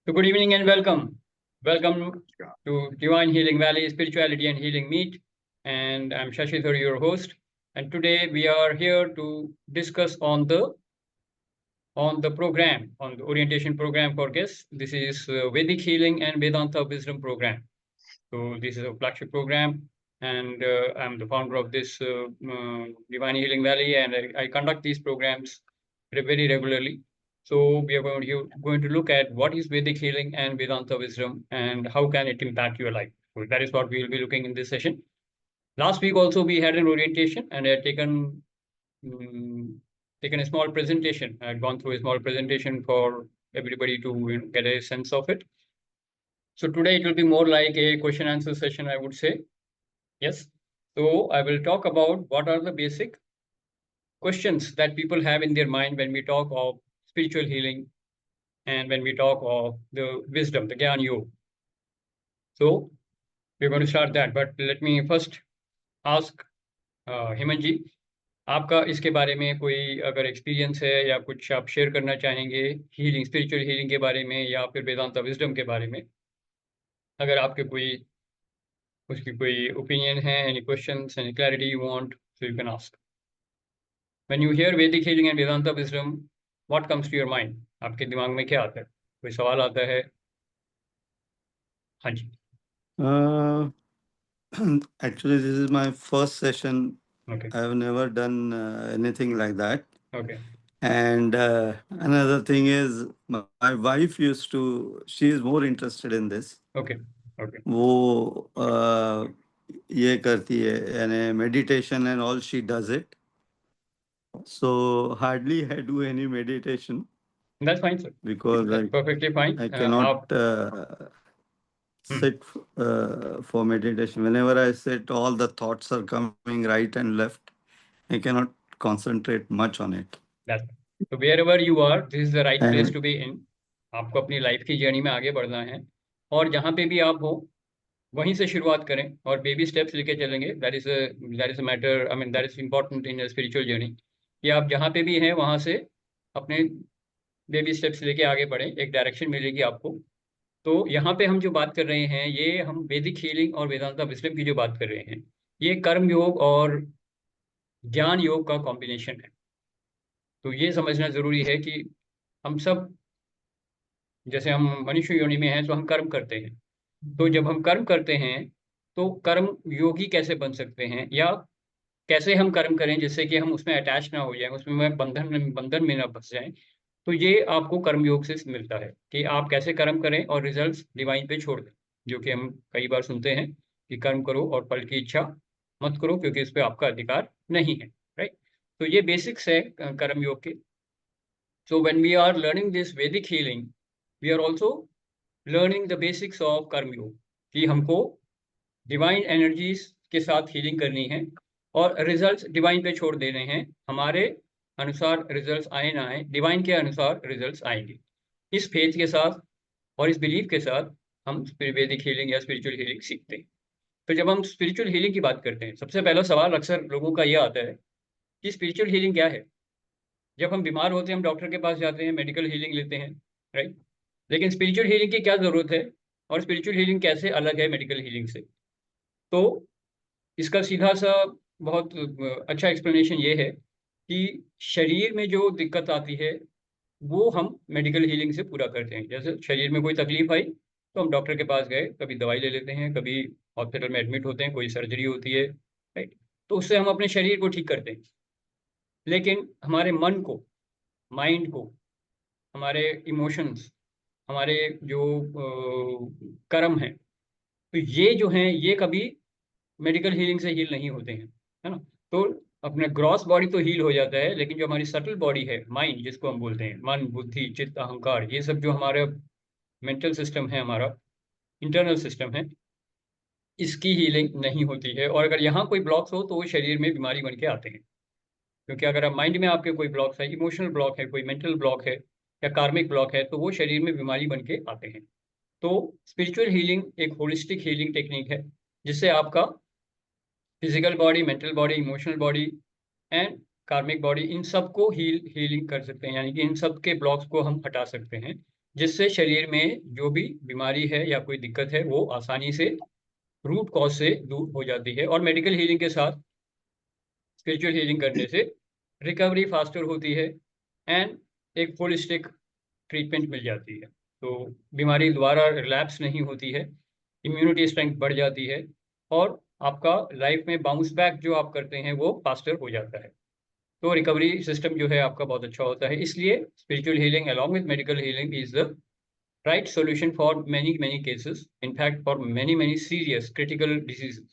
So good evening and welcome. Welcome to Divine Healing Valley Spirituality and Healing Meet. And I'm Shashidhar, your host. And today we are here to discuss on the program, on the orientation program for guests. This is Vedic Healing and Vedanta Wisdom program. So this is a flagship program, and I'm the founder of this Divine Healing Valley, and I conduct these programs very regularly. So we are going to look at what is Vedic healing and Vedanta wisdom, and how can it impact your life. So that is what we will be looking in this session. Last week also we had an orientation, and I had taken a small presentation. I had gone through a small presentation for everybody to get a sense of it. So today it will be more like a question answer session, I would say. Yes. So I will talk about what are the basic questions that people have in their mind when we talk of spiritual healing and when we talk of the wisdom, the Gyan Yoga. So we're going to start that. But let me first ask Hemant जी, आपका इसके बारे में कोई अगर experience है या कुछ आप शेयर करना चाहेंगे हीलिंग, स्पिरिचुअल हीलिंग के बारे में या फिर वेदांता विजडम के बारे में, अगर आपके कोई उसकी कोई ओपिनियन है, any questions, any clarity you want, so you can ask. When you hear Vedic healing and Vedanta wisdom, what comes to your mind? आपके दिमाग में क्या आता है? कोई सवाल आता है? हाँ जी. Uh, Actually, this is my first session. Okay. I have never done anything like that. Okay. And another thing is, my wife used to, she is more interested in this. Okay. Okay. वो ये करती है, यानी meditation and all, she does it. So hardly I do any meditation That's fine, sir. because That's perfectly fine. I cannot sit for meditation. Whenever I sit, all the thoughts are coming right and left. I cannot concentrate much on it. That's so wherever you are, this is the right place And to be in. आपको अपनी life की journey में आगे बढ़ना है, और जहाँ पे भी आप हो वहीं से शुरुआत करें और बेबी स्टेप्स लेके चलेंगे. That is a matter, I mean that is important in spiritual journey, कि आप जहाँ पे भी हैं वहाँ से अपने बेबी स्टेप्स लेके आगे बढ़ें, एक डायरेक्शन मिलेगी आपको. तो यहाँ पे हम जो बात कर रहे हैं, ये हम वैदिक हीलिंग और वेदांता विजडम की जो बात कर रहे हैं, ये कर्म योग और ज्ञान योग का कॉम्बिनेशन है. तो ये समझना जरूरी है कि हम सब, जैसे हम मनुष्य योनि में हैं तो हम कर्म करते हैं. तो जब हम कर्म करते हैं तो कर्म योगी कैसे बन सकते हैं, या कैसे हम कर्म करें जिससे कि हम उसमें अटैच ना हो जाएं, उसमें बंधन में ना फंस जाएं. तो ये आपको कर्मयोग से मिलता है कि आप कैसे कर्म करें और रिजल्ट्स डिवाइन पे छोड़ दें, जो कि हम कई बार सुनते हैं कि कर्म करो और फल की इच्छा मत करो क्योंकि इस पे आपका अधिकार नहीं है. राइट. तो ये बेसिक्स है कर्मयोग के. So when we are learning this Vedic healing, we are also learning the basics of karmayoga, कि हमको डिवाइन एनर्जीज के साथ हीलिंग करनी है और रिजल्ट्स डिवाइन पे छोड़ देने हैं. हमारे अनुसार रिजल्ट्स आए ना आए, डिवाइन के अनुसार रिजल्ट्स आएंगे. इस फेथ के साथ और इस बिलीफ के साथ हम वैदिक हीलिंग या स्पिरिचुअल हीलिंग सीखते हैं. तो जब हम स्पिरिचुअल हीलिंग की बात करते हैं, सबसे पहला सवाल अक्सर लोगों का यह आता है कि स्पिरिचुअल हीलिंग क्या है. जब हम बीमार होते हैं हम डॉक्टर के पास जाते हैं, मेडिकल हीलिंग लेते हैं, राइट. लेकिन स्पिरिचुअल हीलिंग की क्या जरूरत है, और स्पिरिचुअल हीलिंग कैसे अलग है मेडिकल हीलिंग से? तो इसका सीधा सा बहुत अच्छा एक्सप्लेनेशन ये है कि शरीर में जो दिक्कत आती है वो हम मेडिकल हीलिंग से पूरा करते हैं. जैसे शरीर में कोई तकलीफ आई तो हम डॉक्टर के पास गए, कभी दवाई ले लेते हैं, कभी हॉस्पिटल में एडमिट होते हैं, कोई सर्जरी होती है, राइट. तो उससे हम अपने शरीर को ठीक करते हैं. लेकिन हमारे मन को, माइंड को, हमारे इमोशंस, हमारे जो कर्म हैं, तो ये जो हैं ये कभी मेडिकल हीलिंग से हील नहीं होते हैं, है ना. तो अपने ग्रॉस बॉडी तो हील हो जाता है, लेकिन जो हमारी सटल बॉडी है, माइंड जिसको हम बोलते हैं, मन, बुद्धि, चित्त, अहंकार, ये सब जो हमारे मेंटल सिस्टम है, हमारा इंटरनल सिस्टम है, इसकी हीलिंग नहीं होती है. और अगर यहाँ कोई ब्लॉक्स हो तो वो शरीर में बीमारी बन के आते हैं. क्योंकि अगर आप माइंड में आपके कोई ब्लॉक्स है, इमोशनल ब्लॉक है, कोई मेंटल ब्लॉक है या कार्मिक ब्लॉक है, तो वो शरीर में बीमारी बन के आते हैं. तो स्पिरिचुअल हीलिंग एक होलिस्टिक हीलिंग टेक्निक है, जिससे आपका physical body, mental body, emotional body and कार्मिक बॉडी, इन सब को हीलिंग कर सकते हैं, यानी कि इन सब के ब्लॉक्स को हम हटा सकते हैं. जिससे शरीर में जो भी बीमारी है या कोई दिक्कत है वो आसानी से रूट कॉज से दूर हो जाती है। और मेडिकल हीलिंग के साथ स्पिरिचुअल हीलिंग करने से रिकवरी फास्टर होती है एंड एक होलिस्टिक ट्रीटमेंट मिल जाती है। तो बीमारी दोबारा रिलैप्स नहीं होती है, इम्यूनिटी स्ट्रेंथ बढ़ जाती है और आपका लाइफ में बाउंस बैक जो आप करते हैं वो फास्टर हो जाता है। तो रिकवरी सिस्टम जो है आपका बहुत अच्छा होता है। इसलिए spiritual healing along with medical healing is the right solution for many many cases, in fact for many many serious critical diseases.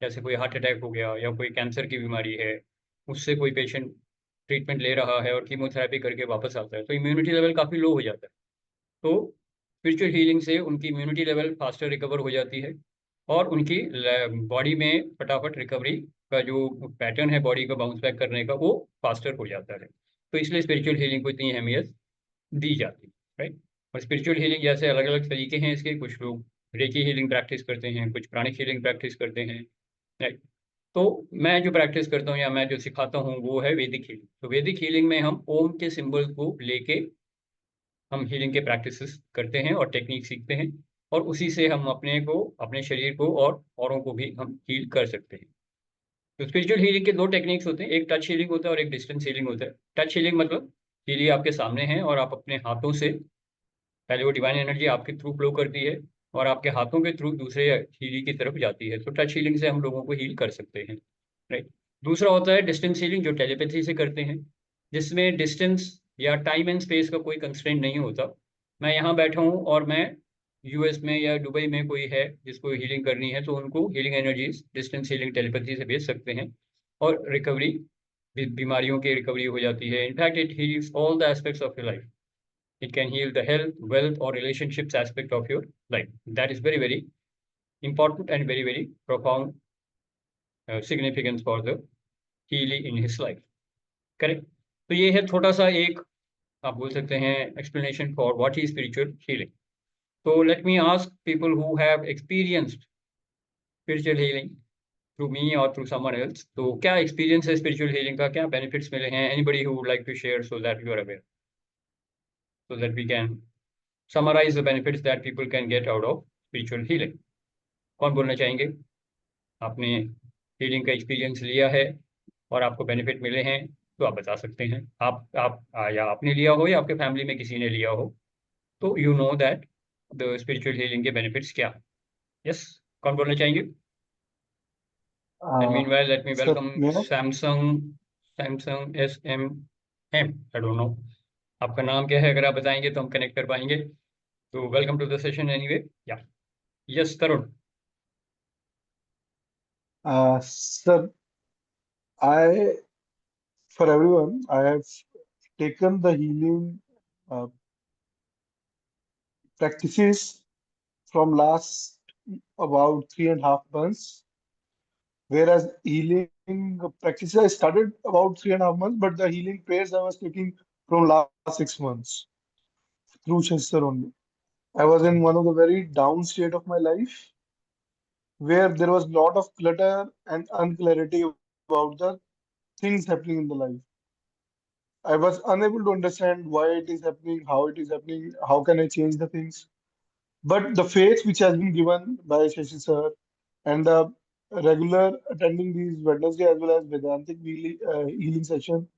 जैसे कोई हार्ट अटैक हो गया या कोई कैंसर की बीमारी है, उससे कोई पेशेंट ट्रीटमेंट ले रहा है और कीमोथेरेपी करके वापस आता है तो इम्यूनिटी लेवल काफ़ी लो हो जाता है। तो स्पिरिचुअल हीलिंग से उनकी इम्यूनिटी लेवल फास्टर रिकवर हो जाती है और उनकी बॉडी में फटाफट रिकवरी का जो पैटर्न है बॉडी का बाउंस बैक करने का वो फास्टर हो जाता है। तो इसलिए स्पिरिचुअल हीलिंग को इतनी अहमियत दी जाती है, राइट। और स्पिरिचुअल हीलिंग जैसे अलग अलग तरीके हैं इसके, कुछ लोग रेकी हीलिंग प्रैक्टिस करते हैं, कुछ प्राणिक हीलिंग प्रैक्टिस करते हैं, राइट। तो मैं जो प्रैक्टिस करता हूँ या मैं जो सिखाता हूँ वो है वैदिक हीलिंग। तो वैदिक हीलिंग में हम ओम के सिंबल को लेके हम हीलिंग के प्रैक्टिसेस करते हैं और टेक्निक सीखते हैं और उसी से हम अपने को, अपने शरीर को और औरों को भी हम हील कर सकते हैं। तो स्पिरिचुअल हीलिंग के दो टेक्निक्स होते हैं, एक टच हीलिंग होता है और एक डिस्टेंस हीलिंग होता है। टच हीलिंग मतलब हीलिंग आपके सामने है और आप अपने हाथों से, पहले वो डिवाइन एनर्जी आपके थ्रू फ्लो करती है और आपके हाथों के थ्रू दूसरे हीलिंग की तरफ जाती है। तो टच हीलिंग से हम लोगों को हील कर सकते हैं, राइट। दूसरा होता है डिस्टेंस हीलिंग जो टेलीपैथी से करते हैं, जिसमें डिस्टेंस या टाइम एंड स्पेस का कोई कंस्ट्रेंट नहीं होता। मैं यहाँ बैठा हूँ और मैं यूएस में या दुबई में कोई है जिसको हीलिंग करनी है तो उनको healing energies distance healing telepathy से भेज सकते हैं और रिकवरी, बीमारियों की रिकवरी हो जाती है। In fact it heels all the aspects of your life. It can heal the health, wealth, or relationships aspect of your life. That is very, very important and very, very profound significance for the healing in his life. Correct? तो ये है छोटा सा एक, आप बोल सकते हैं, explanation for what is spiritual healing. So let me ask people who have experienced spiritual healing through me or through someone else. तो क्या experience है spiritual healing का, क्या benefits मिले हैं? Anybody who would like to share so that you are aware, so that we can summarize the benefits that people can get out of spiritual healing. कौन बोलना चाहेंगे? आपने हीलिंग का एक्सपीरियंस लिया है और आपको बेनिफिट मिले हैं तो आप बता सकते हैं। या आपने लिया हो या आपके फैमिली में किसी ने लिया हो, तो you know that the spiritual healing के बेनिफिट्स क्या। यस, कौन बोलना चाहेंगे? And meanwhile let me Sir, welcome may I? Samsung SM I don't know आपका नाम क्या है, अगर आप बताएंगे तो हम कनेक्ट कर पाएंगे। तो welcome to the session anyway. Yeah yes Tarun. Sir, I, for everyone, I have taken the healing uh, practices from last about 3.5 months, whereas healing practices I started about 3.5 months, but the healing prayers I was taking from last 6 months through Chester only. I was in one of the very down state of my life where there was a lot of clutter and unclarity about the things happening in the life. I was unable to understand why it is happening, how can I change the things. But the faith which has been given by Shashi sir and the regular attending these Wednesday as well as Vedantic healing session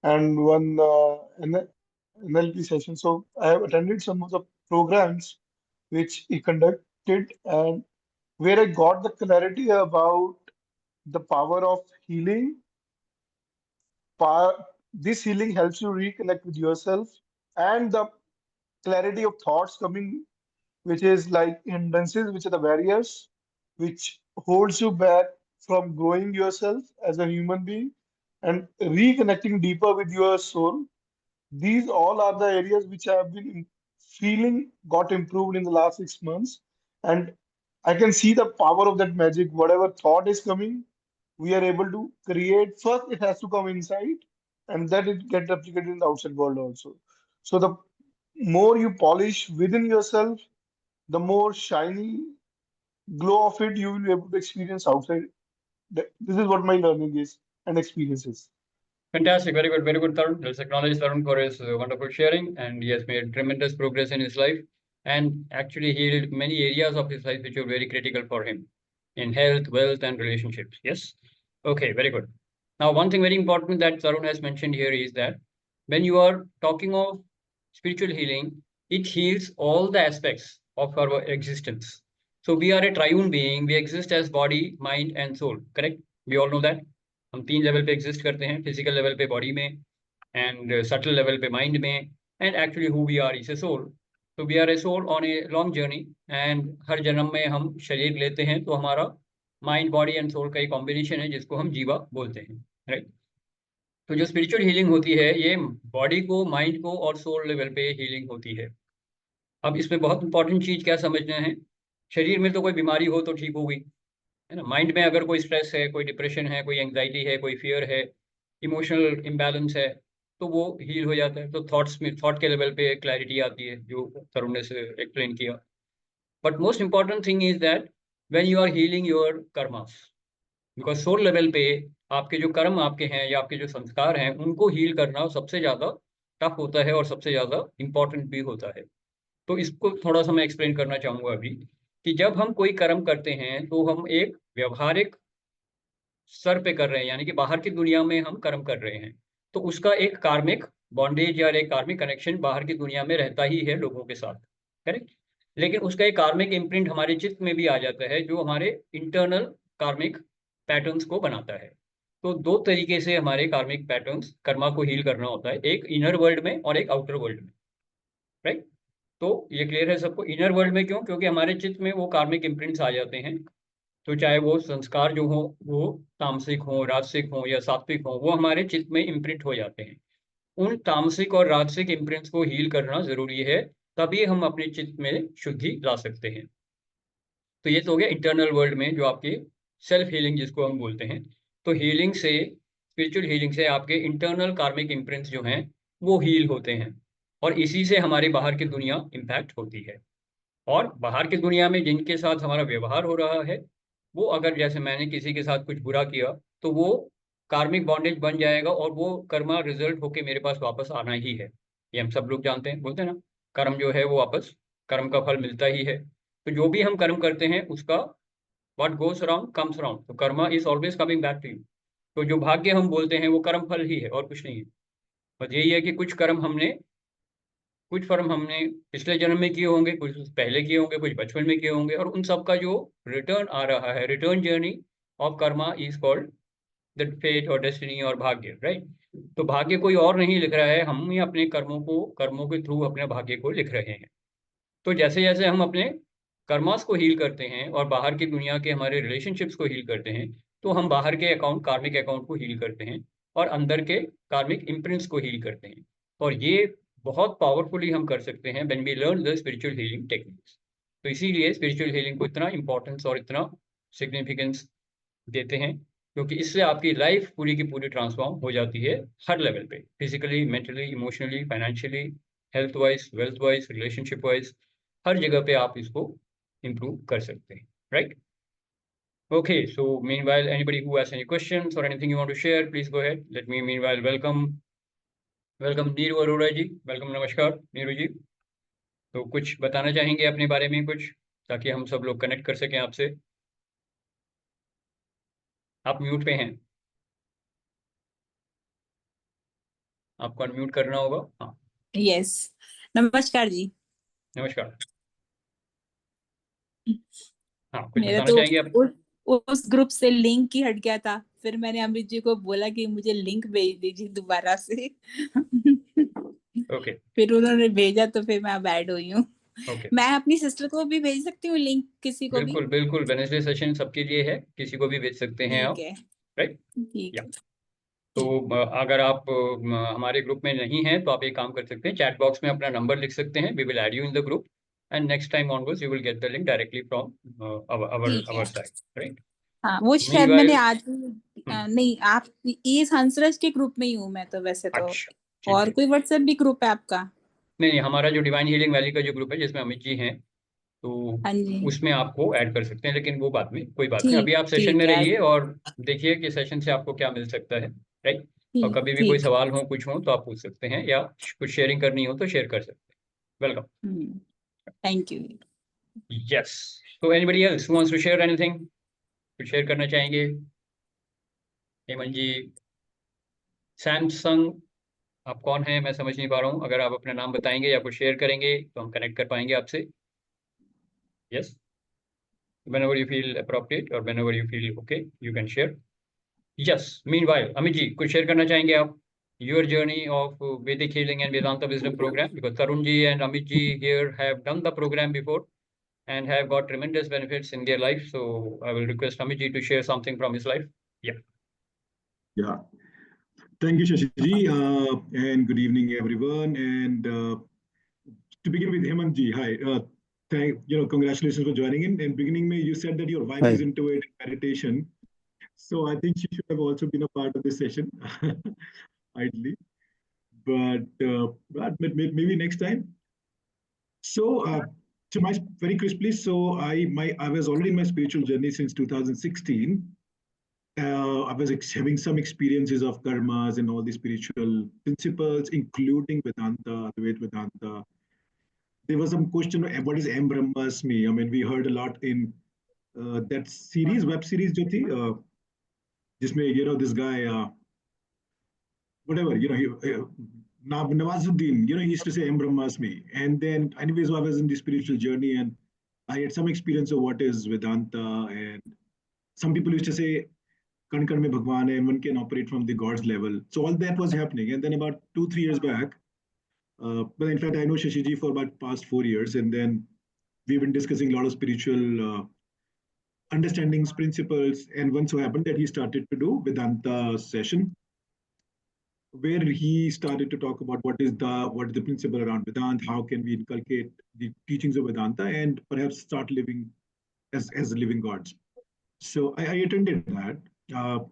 and one NLP session. So I have attended some of the programs which he conducted and where I got the clarity about the power of healing. This healing helps you reconnect with yourself and the clarity of thoughts coming, which is like hindrances, which are the barriers, which holds you back from growing yourself as a human being and reconnecting deeper with your soul. These all are the areas which I have been feeling got improved in the last 6 months. And I can see the power of that magic. Whatever thought is coming, we are able to create. First, it has to come inside, and then it get replicated in the outside world also. So the more you polish within yourself, the more shiny glow of it you will be able to experience outside. This is what my learning is and experience is. Fantastic, very good, Tarun. Let's acknowledge Tarun for his wonderful sharing, and he has made tremendous progress in his life, and actually healed many areas of his life which were very critical for him in health, wealth, and relationships. Yes. Okay, very good. Now, one thing very important that Tarun has mentioned here is that when you are talking of spiritual healing, it heals all the aspects of our existence. So we are a triune being. We exist as body, mind, and soul. Correct? We all know that. हम 3 level पे exist करते हैं, physical level पे body में, and subtle level पे mind में, and actually who we are is a soul. तो we are a soul on a long journey, and हर जन्म में हम शरीर लेते हैं तो हमारा माइंड, बॉडी एंड सोल का एक कॉम्बिनेशन है जिसको हम जीवा बोलते हैं. राइट. तो जो स्पिरिचुअल हीलिंग होती है ये बॉडी को, माइंड को और सोल लेवल पे हीलिंग होती है. अब इसमें बहुत इंपॉर्टेंट चीज क्या समझना है, शरीर में तो कोई बीमारी हो तो ठीक हो गई, है ना. माइंड में अगर कोई स्ट्रेस है, कोई डिप्रेशन है, कोई एंग्जाइटी है, कोई फियर है, इमोशनल इम्बैलेंस है, तो वो हील हो जाता है. तो थॉट्स में, थॉट के लेवल पे क्लैरिटी आती है, जो तरुण ने से एक्सप्लेन किया. But most important thing is that when you are healing your karmas, because soul level पे आपके जो कर्म आपके हैं या आपके जो संस्कार हैं उनको हील करना सबसे ज़्यादा टफ होता है और सबसे ज़्यादा इम्पॉर्टेंट भी होता है. तो इसको थोड़ा सा मैं एक्सप्लेन करना चाहूँगा अभी, कि जब हम कोई कर्म करते हैं तो हम एक व्यवहारिक स्तर पे कर रहे हैं, यानी कि बाहर की दुनिया में हम कर्म कर रहे हैं, तो उसका एक कार्मिक बॉन्डेज या एक कार्मिक कनेक्शन बाहर की दुनिया में रहता ही है लोगों के साथ. करेक्ट. लेकिन उसका एक कार्मिक इम्प्रिंट हमारे चित्त में भी आ जाता है जो हमारे इंटरनल कार्मिक पैटर्न्स को बनाता है. तो 2 तरीके से हमारे कार्मिक पैटर्न्स, कर्मा को हील करना होता है, एक इनर वर्ल्ड में और एक आउटर वर्ल्ड में. राइट. तो ये क्लियर है सबको. इनर वर्ल्ड में क्यों? क्योंकि हमारे चित्त में वो कार्मिक इम्प्रिंट्स आ जाते हैं. तो चाहे वो संस्कार जो हो वो तामसिक हो, राजसिक हो या सात्विक हो, वो हमारे चित्त में इम्प्रिंट हो जाते हैं. उन तामसिक और राजसिक इम्प्रिंट्स को हील करना जरूरी है, तभी हम अपने चित्त में शुद्धि ला सकते हैं. तो ये तो हो गया इंटरनल वर्ल्ड में जो आपके सेल्फ हीलिंग जिसको हम बोलते हैं. तो हीलिंग से, स्पिरिचुअल हीलिंग से आपके इंटरनल कार्मिक इम्प्रिंट्स जो हैं वो हील होते हैं, और इसी से हमारी बाहर की दुनिया इम्पैक्ट होती है. और बाहर की दुनिया में जिनके साथ हमारा व्यवहार हो रहा है, वो अगर जैसे मैंने किसी के साथ कुछ बुरा किया तो वो कार्मिक बॉन्डेज बन जाएगा और वो कर्मा रिजल्ट होके मेरे पास वापस आना ही है. ये हम सब लोग जानते हैं, बोलते हैं ना, कर्म जो है वो वापस, कर्म का फल मिलता ही है. तो जो भी हम कर्म करते हैं उसका what goes around comes around, तो karma is always coming back to you. तो जो भाग्य हम बोलते हैं वो कर्म फल ही है और कुछ नहीं है. बस यही है कि कुछ कर्म हमने पिछले जन्म में किए होंगे, कुछ पहले किए होंगे, कुछ बचपन में किए होंगे, और उन सब का जो रिटर्न आ रहा है, return journey of karma is called the fate और डेस्टिनी और भाग्य. राइट. तो भाग्य कोई और नहीं लिख रहा है, हम ही अपने कर्मों के थ्रू अपने भाग्य को लिख रहे हैं. तो जैसे जैसे हम अपने कर्मास को हील करते हैं और बाहर की दुनिया के हमारे रिलेशनशिप्स को हील करते हैं, तो हम बाहर के अकाउंट, कार्मिक अकाउंट को हील करते हैं और अंदर के कार्मिक इम्प्रिंट्स को हील करते हैं. और ये बहुत पावरफुली हम कर सकते हैं when we learn the spiritual healing techniques. तो इसीलिए स्पिरिचुअल हीलिंग को इतना इंपॉर्टेंस और इतना सिग्निफिकेंस देते हैं, क्योंकि इससे आपकी लाइफ पूरी की पूरी ट्रांसफॉर्म हो जाती है हर लेवल पे, physically, mentally, emotionally, financially, health wise, wealth wise, relationship wise, हर जगह पे आप इसको इम्प्रूव कर सकते हैं. Right. Okay, so meanwhile, anybody who has any questions or anything you want to share, please go ahead. Let me meanwhile welcome Neeru Arora ji. Welcome, नमस्कार नीरू जी. तो कुछ बताना चाहेंगे अपने बारे में कुछ, ताकि हम सब लोग कनेक्ट कर सकें आपसे. आप म्यूट पे हैं, आपको अनम्यूट करना होगा. हाँ, यस. नमस्कार जी. नमस्कार. हाँ, कुछ मेरा बताना तो चाहेंगे आप? उस ग्रुप से लिंक ही हट गया था, फिर मैंने अमृत जी को बोला कि मुझे लिंक भेज दीजिए दोबारा से. ओके. फिर उन्होंने भेजा तो फिर मैं अब ऐड हुई हूँ. ओके, मैं अपनी सिस्टर को भी भेज सकती हूँ लिंक, किसी को भी? बिल्कुल बिल्कुल, वेडनेसडे सेशन सबके लिए है, किसी को भी भेज सकते हैं आप. ठीक है. राइट. ठीक या है. तो अगर आप हमारे ग्रुप में नहीं हैं तो आप एक काम कर सकते हैं, चैट बॉक्स में अपना नंबर लिख सकते हैं, we will add you in the group, and next time onwards you will get the link directly from ठीक है. Our side. राइट. हाँ, वो शायद Meanwhile- मैंने आज नहीं, आप इस हंसराज के ग्रुप में ही हूँ मैं तो वैसे तो. अच्छा, ठीक और है. कोई व्हाट्सएप भी ग्रुप है आपका? नहीं, हमारा जो डिवाइन हीलिंग वैली का जो ग्रुप है जिसमें अमित जी हैं, तो हाँ जी. उसमें आपको ऐड कर सकते हैं, लेकिन वो बाद में, कोई बात नहीं. ठीक, अभी आप सेशन में ठीक है. रहिए और देखिए कि सेशन से आपको क्या मिल सकता है. राइट. और कभी भी कोई ठीक। सवाल हो, कुछ हो तो आप पूछ सकते हैं, या कुछ शेयरिंग करनी हो तो शेयर कर सकते हैं। वेलकम। Thank you. यस, तो anybody else who wants to share anything? कुछ शेयर करना चाहेंगे? हेमंत जी, सैमसंग, आप कौन हैं? मैं समझ नहीं पा रहा हूँ। अगर आप अपना नाम बताएंगे या कुछ शेयर करेंगे तो हम कनेक्ट कर पाएंगे आपसे। Yes, whenever you feel appropriate or whenever you feel okay, you can share. Yes, meanwhile, Amit ji, कुछ शेयर करना चाहेंगे आप? Your journey of Vedic Healing and Vedanta Wisdom program, because Tarun ji and Amit ji here have done the program before and have got tremendous benefits in their life. So I will request Amit ji to share something from his life. Yeah. Yeah. Thank you, Shashi ji, and good evening, everyone. And to begin with, Hemant ji, hi. Congratulations for joining in. And beginning, you said that your wife Hi. is into it, meditation. So I think she should have also been a part of this session, ideally. But maybe next time. So, very crisply. So I was already in my spiritual journey since 2016. I was having some experiences of karmas and all the spiritual principles, including Vedanta, Advaita Vedanta. There was some question, what is M Brahmasmi? I mean, we heard a lot in that series, web series, jo thi, jisme, this guy, whatever, Nawazuddin, he used to say M Brahmasmi. And then, anyways, I was in the spiritual journey and I had some experience of what is Vedanta. And some people used to say, Kan Kan mein Bhagwan hai, and one can operate from the God's level. So all that was happening. And then about 2-3 years back, but in fact, I know Shashiji for about past 4 years. And then we've been discussing a lot of spiritual understandings, principles. And one so happened that he started to do Vedanta session, where he started to talk about what is the principle around Vedanta, how can we inculcate the teachings of Vedanta and perhaps start living as living gods. So I attended that.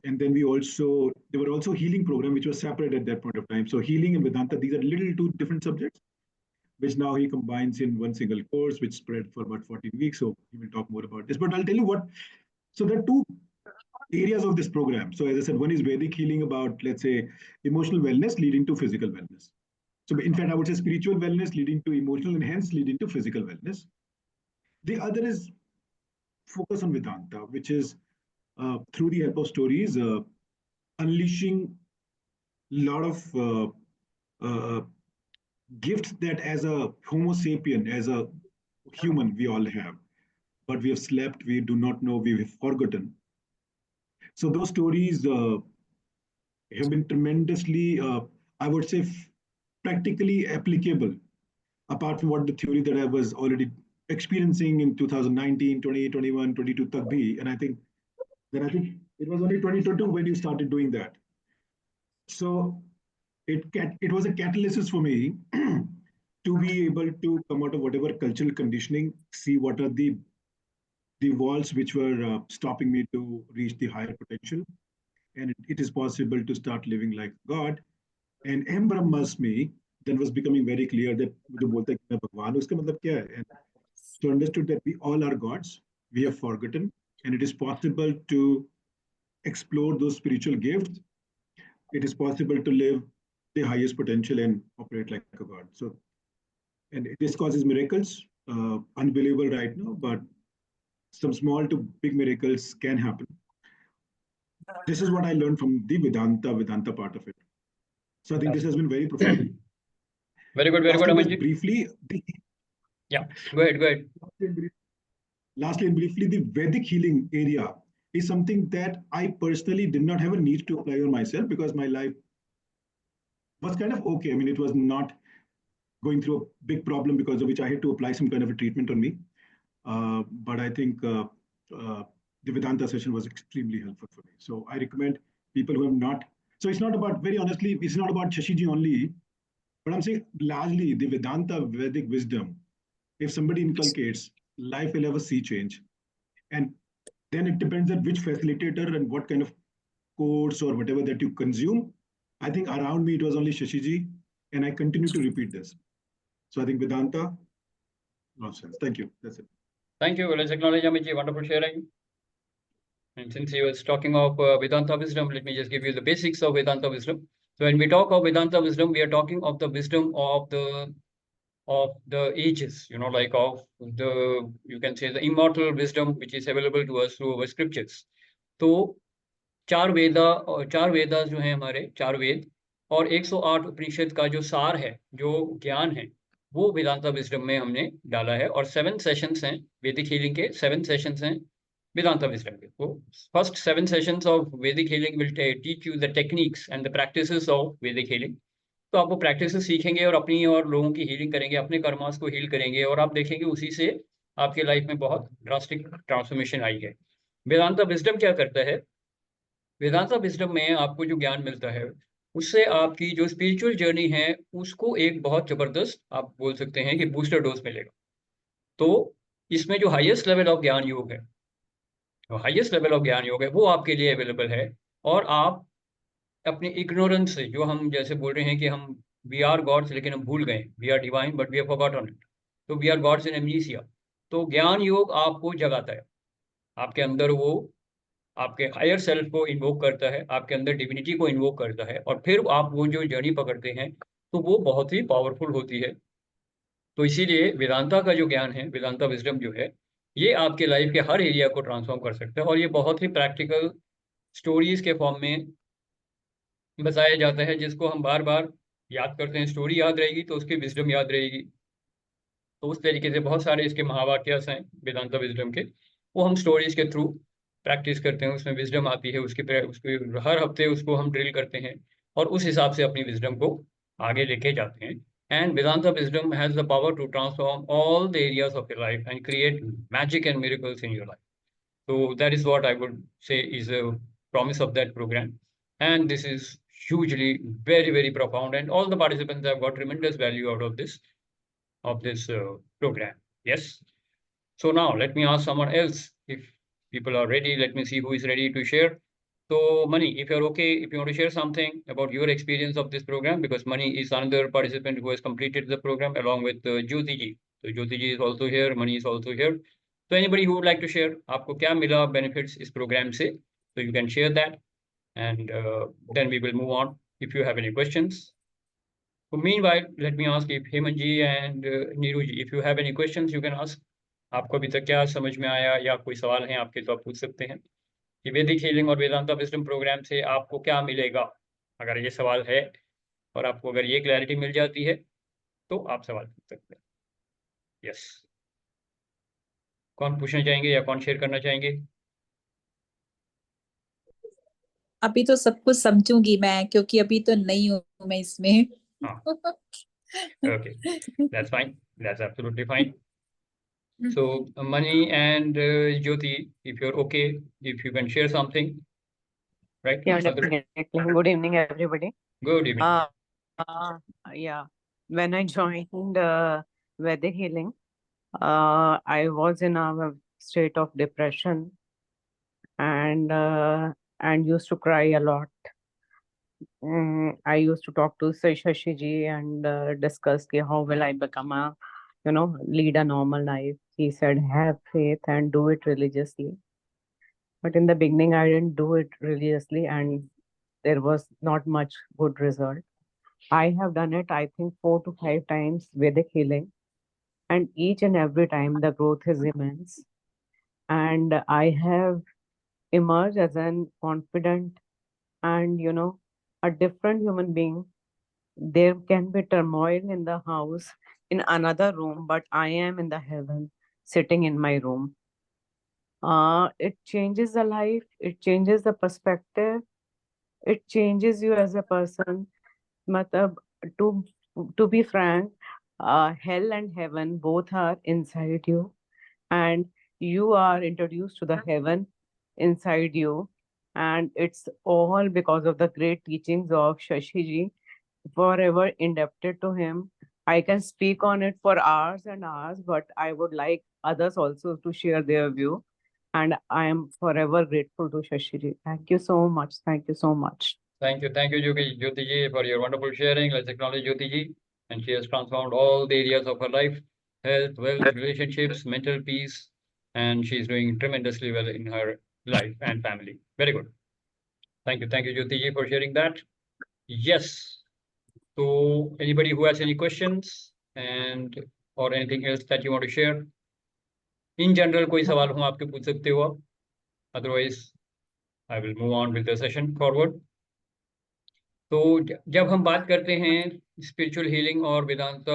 And then there were also healing program, which was separate at that point of time. So healing and Vedanta, these are little two different subjects, which now he combines in one single course, which spread for about 14 weeks. So he will talk more about this, but I'll tell you what. So there are two areas of this program. So as I said, one is Vedic healing about, let's say, emotional wellness leading to physical wellness. So in fact, I would say spiritual wellness leading to emotional and hence leading to physical wellness. The other is focus on Vedanta, which is through the help of stories, unleashing a lot of gifts that as a Homo sapien, as a human, we all have. But we have slept, we do not know, we have forgotten. So those stories have been tremendously, I would say, practically applicable, apart from what the theory that I was already experiencing in 2019, 20, 21, 22 Takbi. And I think it was only 2022 when you started doing that. So it was a catalyst for me to be able to come out of whatever cultural conditioning, see what are the walls which were stopping me to reach the higher potential. And it is possible to start living like God. And M Brahmasmi then was becoming very clear that जो बोलता है कि मैं भगवान हूँ, उसका मतलब क्या है? And so understood that we all are gods, we have forgotten, and it is possible to explore those spiritual gifts. It is possible to live the highest potential and operate like a god. So, and this causes miracles, unbelievable right now, but some small to big miracles can happen. This is what I learned from the Vedanta part of it. So I think this has been very profound. Very good, Amit ji. Briefly, Yeah, go ahead. Lastly and briefly, the Vedic healing area is something that I personally did not have a need to apply on myself because my life was kind of okay. I mean, it was not going through a big problem because of which I had to apply some kind of a treatment on me. But I think the Vedanta session was extremely helpful for me. So I recommend people who have not. So it's not about, very honestly, it's not about Shashiji only, but I'm saying largely the Vedanta Vedic wisdom. If somebody inculcates, life will have a sea change. And then it depends on which facilitator and what kind of course or whatever that you consume. I think around me, it was only Shashiji, and I continue to repeat this. So I think Vedanta, nonsense. Thank you. That's it. Thank you. Let's acknowledge Amit ji. Wonderful sharing. And since he was talking of Vedanta wisdom, let me just give you the basics of Vedanta wisdom. So when we talk of Vedanta wisdom, we are talking of the wisdom of the ages, you know, like of the, you can say, the immortal wisdom which is available to us through our scriptures. तो चार वेदास जो हैं हमारे, चार वेद और 108 उपनिषद का जो सार है, जो ज्ञान है, वो वेदांता विजडम में हमने डाला है। और 7 सेशंस हैं वैदिक हीलिंग के, 7 सेशंस हैं वेदांता विजडम के। वो first 7 sessions of Vedic healing will teach you the techniques and the practices of Vedic healing. तो आप वो प्रैक्टिसेस सीखेंगे और अपनी और लोगों की हीलिंग करेंगे, अपने कर्मास को हील करेंगे, और आप देखेंगे उसी से आपके लाइफ में बहुत ड्रास्टिक ट्रांसफॉर्मेशन आई है। वेदांता विजडम क्या करता है? वेदांता विजडम में आपको जो ज्ञान मिलता है, उससे आपकी जो स्पिरिचुअल जर्नी है उसको एक बहुत जबरदस्त, आप बोल सकते हैं कि बूस्टर डोज मिलेगा। तो इसमें जो हाईएस्ट लेवल ऑफ ज्ञान योग है, वो आपके लिए अवेलेबल है। और आप अपनी इग्नोरेंस से, जो हम जैसे बोल रहे हैं कि हम वी आर गॉड्स लेकिन हम भूल गए, we are divine but we have forgotten it, तो we are gods in amnesia. तो ज्ञान योग आपको जगाता है, आपके अंदर वो आपके हायर सेल्फ को इन्वोक करता है, आपके अंदर डिविनिटी को इन्वोक करता है, और फिर आप वो जो जर्नी पकड़ते हैं तो वो बहुत ही पावरफुल होती है। तो इसीलिए वेदांता का जो ज्ञान है, वेदांता विजडम जो है, ये आपके लाइफ के हर एरिया को ट्रांसफॉर्म कर सकता है। और ये बहुत ही प्रैक्टिकल स्टोरीज के फॉर्म में बताया जाता है, जिसको हम बार बार याद करते हैं। स्टोरी याद रहेगी तो उसकी विजडम याद रहेगी। तो उस तरीके से बहुत सारे इसके महावाक्यास हैं वेदांता विजडम के, वो हम स्टोरीज के थ्रू प्रैक्टिस करते हैं, उसमें विजडम आती है, उसके हर हफ्ते उसको हम ड्रिल करते हैं और उस हिसाब से अपनी विजडम को आगे लेके जाते हैं। And Vedanta wisdom has the power to transform all the areas of your life and create magic and miracles in your life. So that is what I would say is a promise of that program. And this is hugely very, very profound. And all the participants have got tremendous value out of this program. Yes. So now let me ask someone else if people are ready. Let me see who is ready to share. So Mani, if you're okay, if you want to share something about your experience of this program, because Mani is another participant who has completed the program along with Jyoti ji. So Jyoti ji is also here, Mani is also here. So anybody who would like to share, आपको क्या मिला benefits इस program से, so you can share that, and then we will move on if you have any questions. So meanwhile, let me ask if Hemant ji and Neeru ji, if you have any questions, you can ask. आपको अभी तक क्या समझ में आया या कोई सवाल है आपके, तो आप पूछ सकते हैं कि वैदिक हीलिंग और वेदांता विजडम प्रोग्राम से आपको क्या मिलेगा। अगर ये सवाल है और आपको अगर ये क्लैरिटी मिल जाती है तो आप सवाल पूछ सकते हैं। यस, कौन पूछना चाहेंगे या कौन शेयर करना चाहेंगे? अभी तो सब कुछ समझूंगी मैं, क्योंकि अभी तो नहीं हूँ मैं इसमें। हाँ, okay, that's fine, that's absolutely fine. So Mani and Jyoti, if you're okay, if you can share something, right? Yeah, Other- definitely. Good evening, everybody. Good evening. Yeah, when I joined Vedic healing, I was in a state of depression and used to cry a lot. I used to talk to Shashi ji and discuss how will I become a, lead a normal life. He said, have faith and do it religiously. But in the beginning, I didn't do it religiously and there was not much good result. I have done it, I think, 4 to 5 times Vedic healing. And each and every time the growth is immense. And I have emerged as an confident and, a different human being. There can be turmoil in the house, in another room, but I am in the heaven, sitting in my room. It changes the life, it changes the perspective, it changes you as a person. Matlab, to be frank, hell and heaven both are inside you, and you are introduced to the heaven inside you, and it's all because of the great teachings of Shashi ji. Forever indebted to him. I can speak on it for hours and hours, but I would like others also to share their view. And I am forever grateful to Shashi ji. Thank you so much. Thank you so much. Thank you, Jyoti ji, for your wonderful sharing. Let's acknowledge Jyoti ji, and she has transformed all the areas of her life: health, wealth, relationships, mental peace, and she's doing tremendously well in her life and family. Very good. Thank you, Jyoti ji, for sharing that. Yes. So anybody who has any questions and or anything else that you want to share? In general, कोई सवाल हो आपके पूछ सकते हो आप. Otherwise, I will move on with the session forward. तो जब हम बात करते हैं स्पिरिचुअल हीलिंग और वेदांत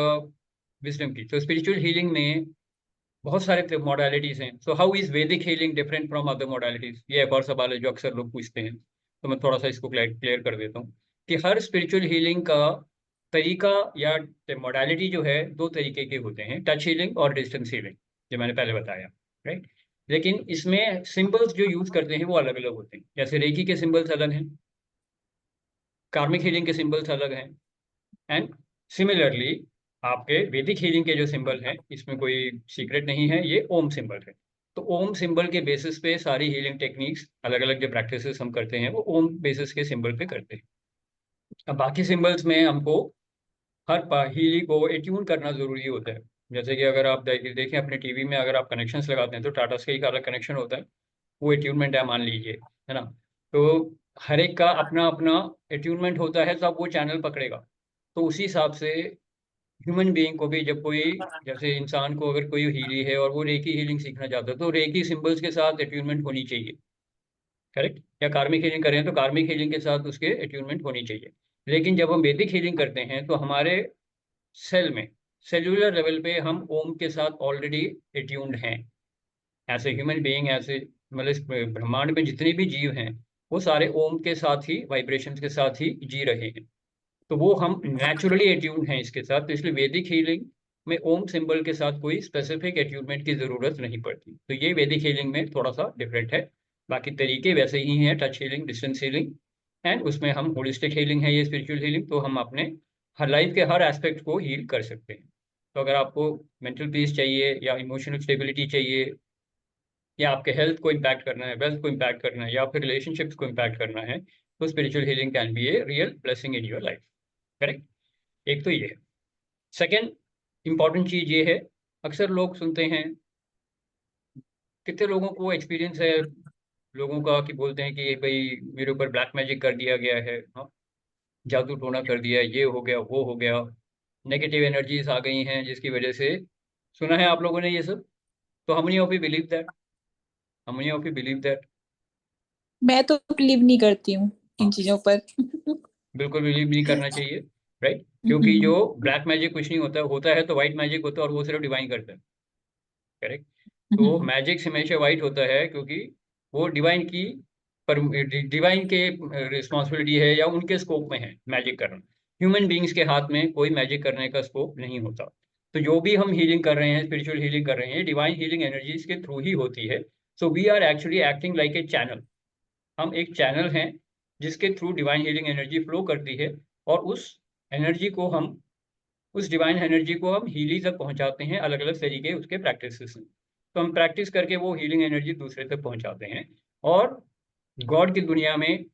विजडम की, तो स्पिरिचुअल हीलिंग में बहुत सारे मॉडलिटीज हैं. सो हाउ इज वैदिक healing different from other modalities? ये एक और सवाल है जो अक्सर लोग पूछते हैं, तो मैं थोड़ा सा इसको क्लियर कर देता हूँ कि हर स्पिरिचुअल हीलिंग का तरीका या मॉडलिटी जो है दो तरीके के होते हैं, टच हीलिंग और डिस्टेंस हीलिंग, जो मैंने पहले बताया, राइट. लेकिन इसमें सिंबल्स जो यूज करते हैं वो अलग अलग होते हैं. जैसे रेकी के सिंबल्स अलग हैं, कार्मिक हीलिंग के सिंबल्स अलग हैं, एंड सिमिलरली आपके वैदिक हीलिंग के जो सिंबल हैं, इसमें कोई सीक्रेट नहीं है, ये ओम सिंबल है. तो ओम सिंबल के बेसिस पे सारी हीलिंग टेक्निक्स, अलग अलग जो प्रैक्टिसेस हम करते हैं वो ओम बेसिस के सिंबल पे करते हैं. अब बाकी सिंबल्स में हमको हर हीलिंग को एट्यून करना जरूरी होता है. जैसे कि अगर आप देखें अपने टीवी में, अगर आप कनेक्शंस लगाते हैं तो टाटा स्काई का अलग कनेक्शन होता है, वो एट्यूनमेंट है मान लीजिए, है ना. तो हर एक का अपना अपना एट्यूनमेंट होता है, तब वो चैनल पकड़ेगा. तो उसी हिसाब से ह्यूमन बीइंग को भी, जब कोई, जैसे इंसान को अगर कोई हीली है और वो रेकी हीलिंग सीखना चाहता है, तो रेकी सिंबल्स के साथ एट्यूनमेंट होनी चाहिए, करेक्ट. या कार्मिक हीलिंग करें तो कार्मिक हीलिंग के साथ उसके एट्यूनमेंट होनी चाहिए. लेकिन जब हम वैदिक हीलिंग करते हैं तो हमारे सेल में, सेल्यूलर लेवल पे हम ओम के साथ ऑलरेडी एट्यून्ड हैं. ऐसे ह्यूमन बीइंग, ऐसे मतलब ब्रह्मांड में जितने भी जीव हैं वो सारे ओम के साथ ही, वाइब्रेशंस के साथ ही जी रहे हैं. तो वो हम नेचुरली एट्यून्ड हैं इसके साथ. तो इसलिए वैदिक हीलिंग में ओम सिंबल के साथ कोई स्पेसिफिक एट्यूनमेंट की जरूरत नहीं पड़ती. तो ये वैदिक हीलिंग में थोड़ा सा डिफरेंट है. बाकी तरीके वैसे ही हैं, touch healing, distance healing, and उसमें हम होलिस्टिक हीलिंग है ये स्पिरिचुअल हीलिंग, तो हम अपने हर लाइफ के हर एस्पेक्ट को हील कर सकते हैं. तो अगर आपको मेंटल पीस चाहिए या इमोशनल स्टेबिलिटी चाहिए, या आपके हेल्थ को इम्पैक्ट करना है, वेल्थ को इम्पैक्ट करना है, या फिर रिलेशनशिप्स को इम्पैक्ट करना है, तो spiritual healing can be a real blessing in your life, correct. एक तो ये है. सेकेंड इंपॉर्टेंट चीज ये है, अक्सर लोग सुनते हैं, कितने लोगों को एक्सपीरियंस है लोगों का कि बोलते हैं कि भाई मेरे ऊपर ब्लैक मैजिक कर दिया गया है, हाँ, जादू टोना कर दिया, ये हो गया, वो हो गया, नेगेटिव एनर्जीज आ गई हैं जिसकी वजह से. सुना है आप लोगों ने ये सब? तो how many of you believe that? How many of you believe that? मैं तो बिलीव नहीं करती हूँ इन चीजों पर. बिल्कुल बिलीव नहीं करना चाहिए, राइट. क्योंकि जो ब्लैक मैजिक कुछ नहीं होता, होता है तो व्हाइट मैजिक होता है, और वो सिर्फ डिवाइन करता है, करेक्ट. तो मैजिक हमेशा व्हाइट होता है क्योंकि वो डिवाइन की, पर डिवाइन के रिस्पॉन्सिबिलिटी है या उनके स्कोप में है मैजिक करना. ह्यूमन बीइंग्स के हाथ में कोई मैजिक करने का स्कोप नहीं होता. तो जो भी हम हीलिंग कर रहे हैं, स्पिरिचुअल हीलिंग कर रहे हैं, डिवाइन हीलिंग एनर्जीज के थ्रू ही होती है. So we are actually acting like a channel. हम एक चैनल हैं जिसके through divine healing energy flow करती है, और उस एनर्जी को हम, उस डिवाइन एनर्जी को हम हीलिंग तक पहुंचाते हैं अलग अलग तरीके उसके प्रैक्टिस से. तो हम प्रैक्टिस करके वो हीलिंग एनर्जी दूसरे तक पहुंचाते हैं. और गॉड की दुनिया में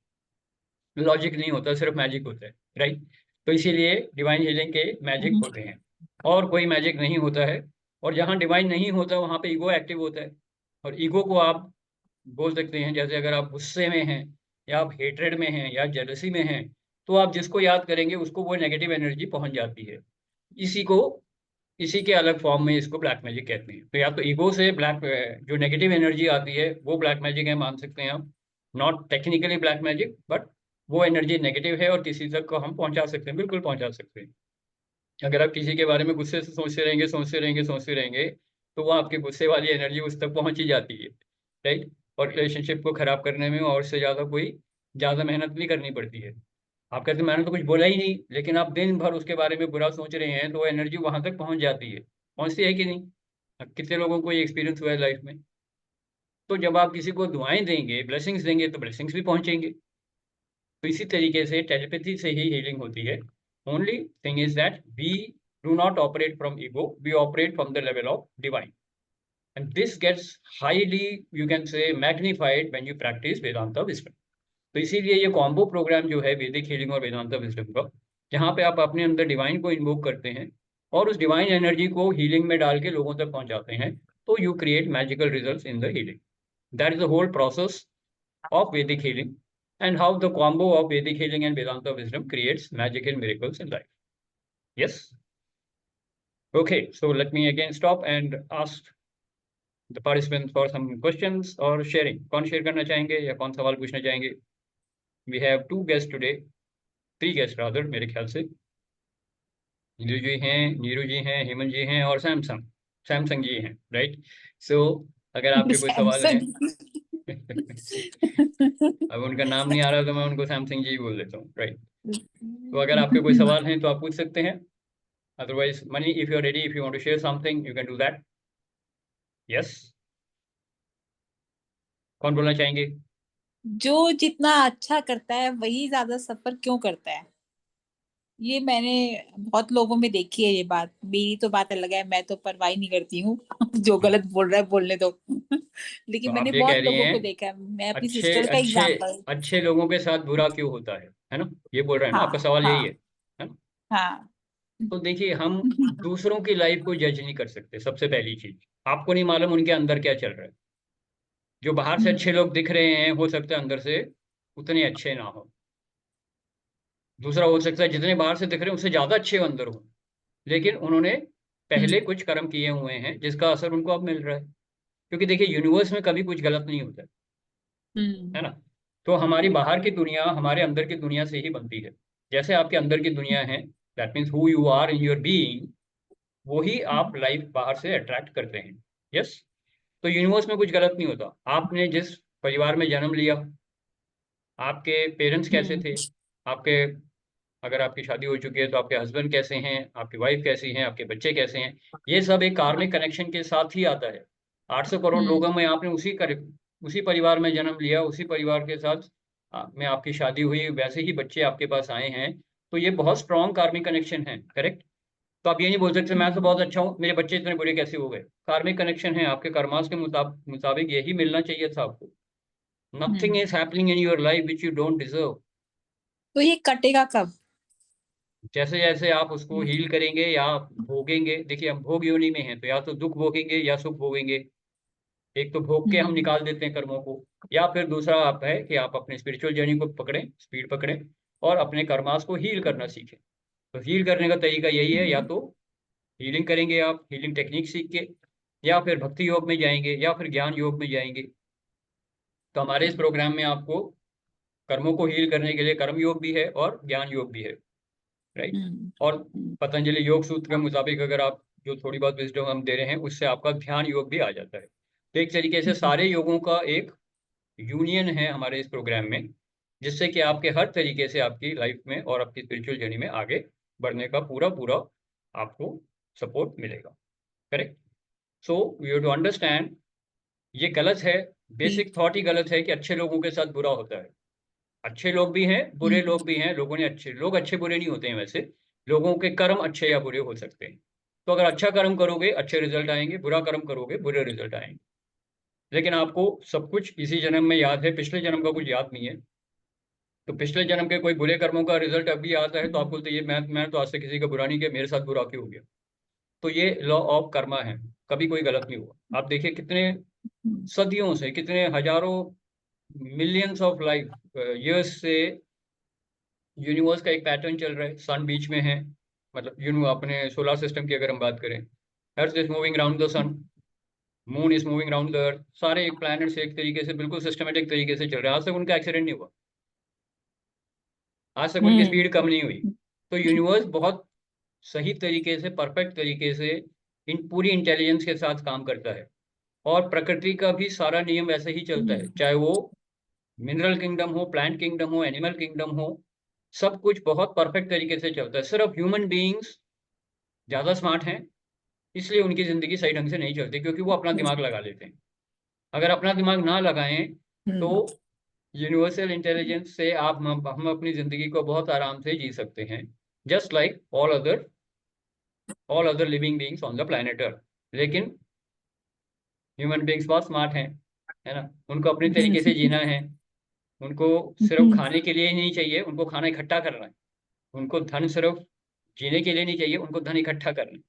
लॉजिक नहीं होता, सिर्फ मैजिक होता है, राइट. तो इसीलिए डिवाइन हीलिंग के मैजिक होते हैं, और कोई मैजिक नहीं होता है. और जहाँ डिवाइन नहीं होता वहाँ पे ईगो एक्टिव होता है. और ईगो को आप बोल सकते हैं, जैसे अगर आप गुस्से में हैं, या आप हेट्रेड में हैं, या जेलसी में हैं, तो आप जिसको याद करेंगे उसको वो नेगेटिव एनर्जी पहुंच जाती है. इसी को, इसी के अलग फॉर्म में इसको ब्लैक मैजिक कहते हैं. तो या तो ईगो से ब्लैक, जो नेगेटिव एनर्जी आती है वो ब्लैक मैजिक है मान सकते हैं आप. Not technically black magic, but वो एनर्जी नेगेटिव है और किसी तक को हम पहुंचा सकते हैं, बिल्कुल पहुंचा सकते हैं. अगर आप किसी के बारे में गुस्से से सोचते रहेंगे, सोचते रहेंगे, सोचते रहेंगे, तो वो आपके गुस्से वाली एनर्जी उस तक पहुंच ही जाती है, राइट. और रिलेशनशिप को खराब करने में और से ज़्यादा कोई ज़्यादा मेहनत नहीं करनी पड़ती है. आप कहते हैं मैंने तो कुछ बोला ही नहीं, लेकिन आप दिन भर उसके बारे में बुरा सोच रहे हैं, तो वो एनर्जी वहां तक पहुंच जाती है. पहुंचती है कि नहीं? अब कितने लोगों को ये एक्सपीरियंस हुआ है लाइफ में? तो जब आप किसी को दुआएं देंगे, ब्लेसिंग्स देंगे, तो ब्लेसिंग्स भी पहुंचेंगे. तो इसी तरीके से टेलीपैथी से ही हीलिंग होती है. Only thing is that we do not operate from ego, we operate from the level of divine, and this gets highly, you can say, magnified when you practice Vedanta wisdom. तो इसीलिए ये combo programme जो है Vedic healing और Vedanta wisdom का, जहाँ पे आप अपने अंदर डिवाइन को इन्वोक करते हैं और उस डिवाइन एनर्जी को हीलिंग में डाल के लोगों तक पहुंचाते हैं, तो you create magical results in the healing. That is the whole process of Vedic healing, and how the combo of Vedic healing and Vedanta wisdom creates magic and miracles in life. Yes? Okay, so let me again stop and ask the participants for some questions or sharing. कौन share करना चाहेंगे या कौन सवाल पूछना चाहेंगे? We have 2 guests today, 3 guests rather, मेरे ख्याल से. नीरू जी हैं, नीरू जी हैं, हेमंत जी हैं और सैमसंग जी हैं, राइट? सो अगर आपके कोई सवाल हैं अब उनका नाम नहीं आ रहा तो मैं उनको सैमसंग जी बोल देता हूँ, राइट? तो अगर आपके कोई सवाल हैं तो आप पूछ सकते हैं. Otherwise Mani, if you are ready, if you want to share something, you can do that. Yes, कौन बोलना चाहेंगे? जो जितना अच्छा करता है वही ज्यादा सफर क्यों करता है? ये मैंने बहुत लोगों में देखी है ये बात. मेरी तो बात अलग है, मैं तो परवाह नहीं करती हूँ जो गलत बोल रहा है बोलने दो. लेकिन तो मैंने आप ये बहुत कह रही लोगों को हैं देखा है. मैं अपनी अच्छे सिस्टर का अच्छे एग्जांपल. अच्छे लोगों के साथ बुरा क्यों होता है ना? ये बोल रहे हैं ना, आपका हाँ सवाल यही हाँ है ना? हाँ. तो देखिए, हम दूसरों की लाइफ को जज नहीं कर सकते. सबसे पहली चीज, आपको नहीं मालूम उनके अंदर क्या चल रहा है. जो बाहर से अच्छे लोग दिख रहे हैं, हो सकता है अंदर से उतने अच्छे ना हो. दूसरा हो सकता है जितने बाहर से दिख रहे हैं उससे ज्यादा अच्छे अंदर हो, लेकिन उन्होंने पहले कुछ कर्म किए हुए हैं जिसका असर उनको अब मिल रहा है. क्योंकि देखिए, यूनिवर्स में कभी कुछ गलत नहीं होता है ना? तो हमारी बाहर की दुनिया हमारे अंदर की दुनिया से ही बनती है. जैसे आपके अंदर की दुनिया है, that means who you are in your being, वही आप लाइफ बाहर से अट्रैक्ट करते हैं. यस? तो यूनिवर्स में कुछ गलत नहीं होता. आपने जिस परिवार में जन्म लिया, आपके पेरेंट्स कैसे थे, आपके, अगर आपकी शादी हो चुकी है तो आपके हस्बैंड कैसे हैं, आपकी वाइफ कैसी हैं, आपके बच्चे कैसे हैं, ये सब एक कार्मिक कनेक्शन के साथ ही आता है. 800 करोड़ लोगों में आपने उसी परिवार में जन्म लिया, उसी परिवार के साथ में आपकी शादी हुई, वैसे ही बच्चे आपके पास आए हैं. तो ये बहुत स्ट्रॉन्ग कार्मिक कनेक्शन है, करेक्ट? तो आप ये नहीं बोल सकते मैं तो बहुत अच्छा हूँ, मेरे बच्चे इतने बुरे कैसे हो गए. कार्मिक कनेक्शन है, आपके कर्मास के मुताबिक यही मिलना चाहिए था आपको. Nothing is happening in your life which you don't deserve. तो ये कटेगा कब? जैसे जैसे आप उसको हील करेंगे या भोगेंगे. देखिए, हम भोग योनि में हैं, तो या तो दुख भोगेंगे या सुख भोगेंगे. एक तो भोग के हम निकाल देते हैं कर्मों को, या फिर दूसरा आप है कि आप अपने स्पिरिचुअल जर्नी को पकड़ें, स्पीड पकड़ें और अपने कर्मास को हील करना सीखें. तो हील करने का तरीका यही है, या तो हीलिंग करेंगे आप, हीलिंग टेक्निक सीख के, या फिर भक्ति योग में जाएंगे, या फिर ज्ञान योग में जाएंगे. तो हमारे इस प्रोग्राम में आपको कर्मों को हील करने के लिए कर्म योग भी है और ज्ञान योग भी है, राइट? और पतंजलि योग सूत्र के मुताबिक अगर आप जो थोड़ी बहुत विजडम हम दे रहे हैं, उससे आपका ध्यान योग भी आ जाता है. तो एक तरीके से सारे योगों का एक यूनियन है हमारे इस प्रोग्राम में, जिससे कि आपके हर तरीके से आपकी लाइफ में और आपकी स्पिरिचुअल जर्नी में आगे बढ़ने का पूरा पूरा आपको सपोर्ट मिलेगा, correct? So you have to understand, ये गलत है, बेसिक थॉट ही गलत है कि अच्छे लोगों के साथ बुरा होता है. अच्छे लोग भी हैं, बुरे लोग भी हैं. लोगों ने अच्छे बुरे नहीं होते हैं. वैसे लोगों के कर्म अच्छे या बुरे हो सकते हैं. तो अगर अच्छा कर्म करोगे अच्छे रिजल्ट आएंगे, बुरा कर्म करोगे बुरे रिजल्ट आएंगे. लेकिन आपको सब कुछ इसी जन्म में याद है, पिछले जन्म का कुछ याद नहीं है. तो पिछले जन्म के कोई बुरे कर्मों का रिजल्ट अभी आता है तो आप बोलते ये मैं तो आज से किसी का बुरा नहीं किया, मेरे साथ बुरा क्यों हो गया. तो ये लॉ ऑफ कर्मा है, कभी कोई गलत नहीं हुआ. आप देखिए कितने सदियों से, कितने हजारों मिलियंस ऑफ लाइफ ईयर्स से यूनिवर्स का एक पैटर्न चल रहा है. सन बीच में है, मतलब अपने सोलर सिस्टम की अगर हम बात करें, earth is moving round the sun, moon is moving round the earth. सारे एक प्लैनेट्स एक तरीके से बिल्कुल सिस्टमेटिक तरीके से चल रहे हैं. आज तक उनका एक्सीडेंट नहीं हुआ, आज तक उनकी स्पीड कम नहीं हुई. तो यूनिवर्स बहुत सही तरीके से, परफेक्ट तरीके से इन पूरी इंटेलिजेंस के साथ काम करता है. और प्रकृति का भी सारा नियम वैसे ही चलता है, चाहे वो मिनरल किंगडम हो, प्लांट किंगडम हो, एनिमल किंगडम हो, सब कुछ बहुत परफेक्ट तरीके से चलता है. सिर्फ ह्यूमन बीइंग्स ज़्यादा स्मार्ट हैं, इसलिए उनकी ज़िंदगी सही ढंग से नहीं चलती, क्योंकि वो अपना दिमाग लगा लेते हैं. अगर अपना दिमाग ना लगाएं तो यूनिवर्सल इंटेलिजेंस से हम अपनी ज़िंदगी को बहुत आराम से जी सकते हैं, just like all other living beings on the planet earth. लेकिन ह्यूमन बीइंग्स बहुत स्मार्ट हैं, है ना? उनको अपने तरीके से जीना है. उनको सिर्फ खाने के लिए ही नहीं चाहिए, उनको खाना इकट्ठा करना है. उनको धन सिर्फ जीने के लिए नहीं चाहिए, उनको धन इकट्ठा करना है.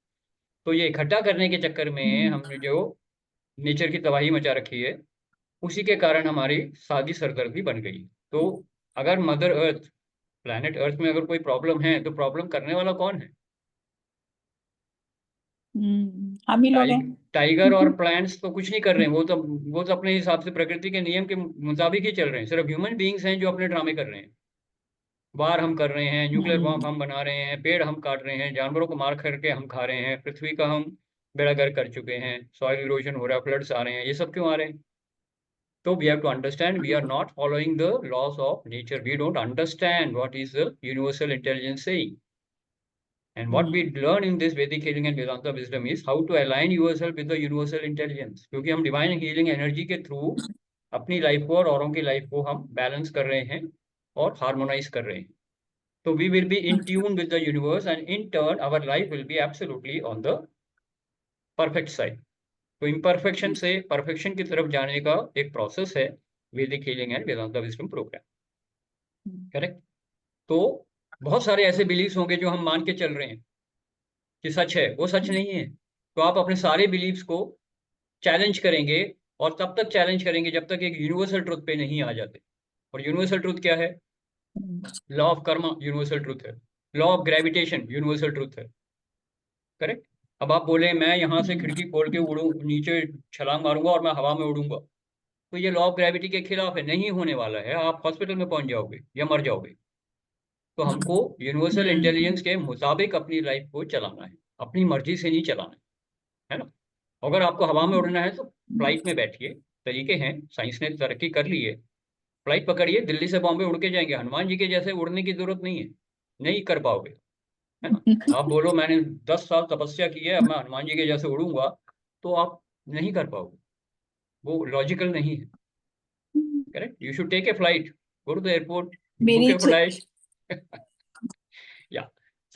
तो ये इकट्ठा करने के चक्कर में हमने जो नेचर की तबाही मचा रखी है, उसी के कारण हमारी सादी सरदर्दी बन गई। तो अगर मदर अर्थ, प्लैनेट अर्थ में अगर कोई प्रॉब्लम है तो प्रॉब्लम करने वाला कौन है? हम ही लोग हैं। टाइगर और प्लांट्स तो कुछ नहीं कर रहे हैं, वो तो अपने हिसाब से प्रकृति के नियम के मुताबिक ही चल रहे हैं। सिर्फ ह्यूमन बीइंग्स हैं जो अपने ड्रामे कर रहे हैं। वार हम कर रहे हैं, न्यूक्लियर बॉम्ब हम बना रहे हैं, पेड़ हम काट रहे हैं, जानवरों को मार करके हम खा रहे हैं, पृथ्वी का हम बेड़ागर कर चुके हैं, सॉइल इरोजन हो रहा है, फ्लड्स आ रहे हैं, ये सब क्यों आ रहे हैं? तो we have to understand we are not following the laws of nature, we don't understand what is the universal intelligence saying. And what we learn in this Vedic healing and Vedanta wisdom is how to align yourself with the universal intelligence, क्योंकि हम divine healing energy के through अपनी life को और औरों की life को हम बैलेंस कर रहे हैं और हार्मोनाइज कर रहे हैं। तो we will be in tune with the universe and in turn our life will be absolutely on the perfect side. तो imperfection से perfection की तरफ जाने का एक प्रोसेस है Vedic healing and Vedanta wisdom programme, correct? तो बहुत सारे ऐसे बिलीव्स होंगे जो हम मान के चल रहे हैं कि सच है, वो सच नहीं है। तो आप अपने सारे बिलीव्स को चैलेंज करेंगे, और तब तक चैलेंज करेंगे जब तक एक यूनिवर्सल ट्रुथ पे नहीं आ जाते। और यूनिवर्सल ट्रुथ क्या है? Law of karma universal truth है, law of gravitation universal truth है, करेक्ट? अब आप बोले मैं यहाँ से खिड़की खोल के उड़ू, नीचे छलांग मारूंगा और मैं हवा में उड़ूंगा, तो ये लॉ ऑफ ग्रेविटी के खिलाफ है, नहीं होने वाला है, आप हॉस्पिटल में पहुंच जाओगे या मर जाओगे। तो हमको यूनिवर्सल इंटेलिजेंस के मुताबिक अपनी लाइफ को चलाना है, अपनी मर्जी से नहीं चलाना है ना? अगर आपको हवा में उड़ना है तो फ्लाइट में बैठिए, तरीके हैं, साइंस ने तरक्की कर ली है। फ्लाइट पकड़िए, दिल्ली से बॉम्बे उड़ के जाएंगे, हनुमान जी के जैसे उड़ने की जरूरत नहीं है, नहीं कर पाओगे, है ना? आप बोलो मैंने 10 साल तपस्या की है, अब मैं हनुमान जी के जैसे उड़ूंगा, तो आप नहीं कर पाओगे, वो लॉजिकल नहीं है, correct? You should take a flight, go to the airport, book मेरी ए फ्लाइट। या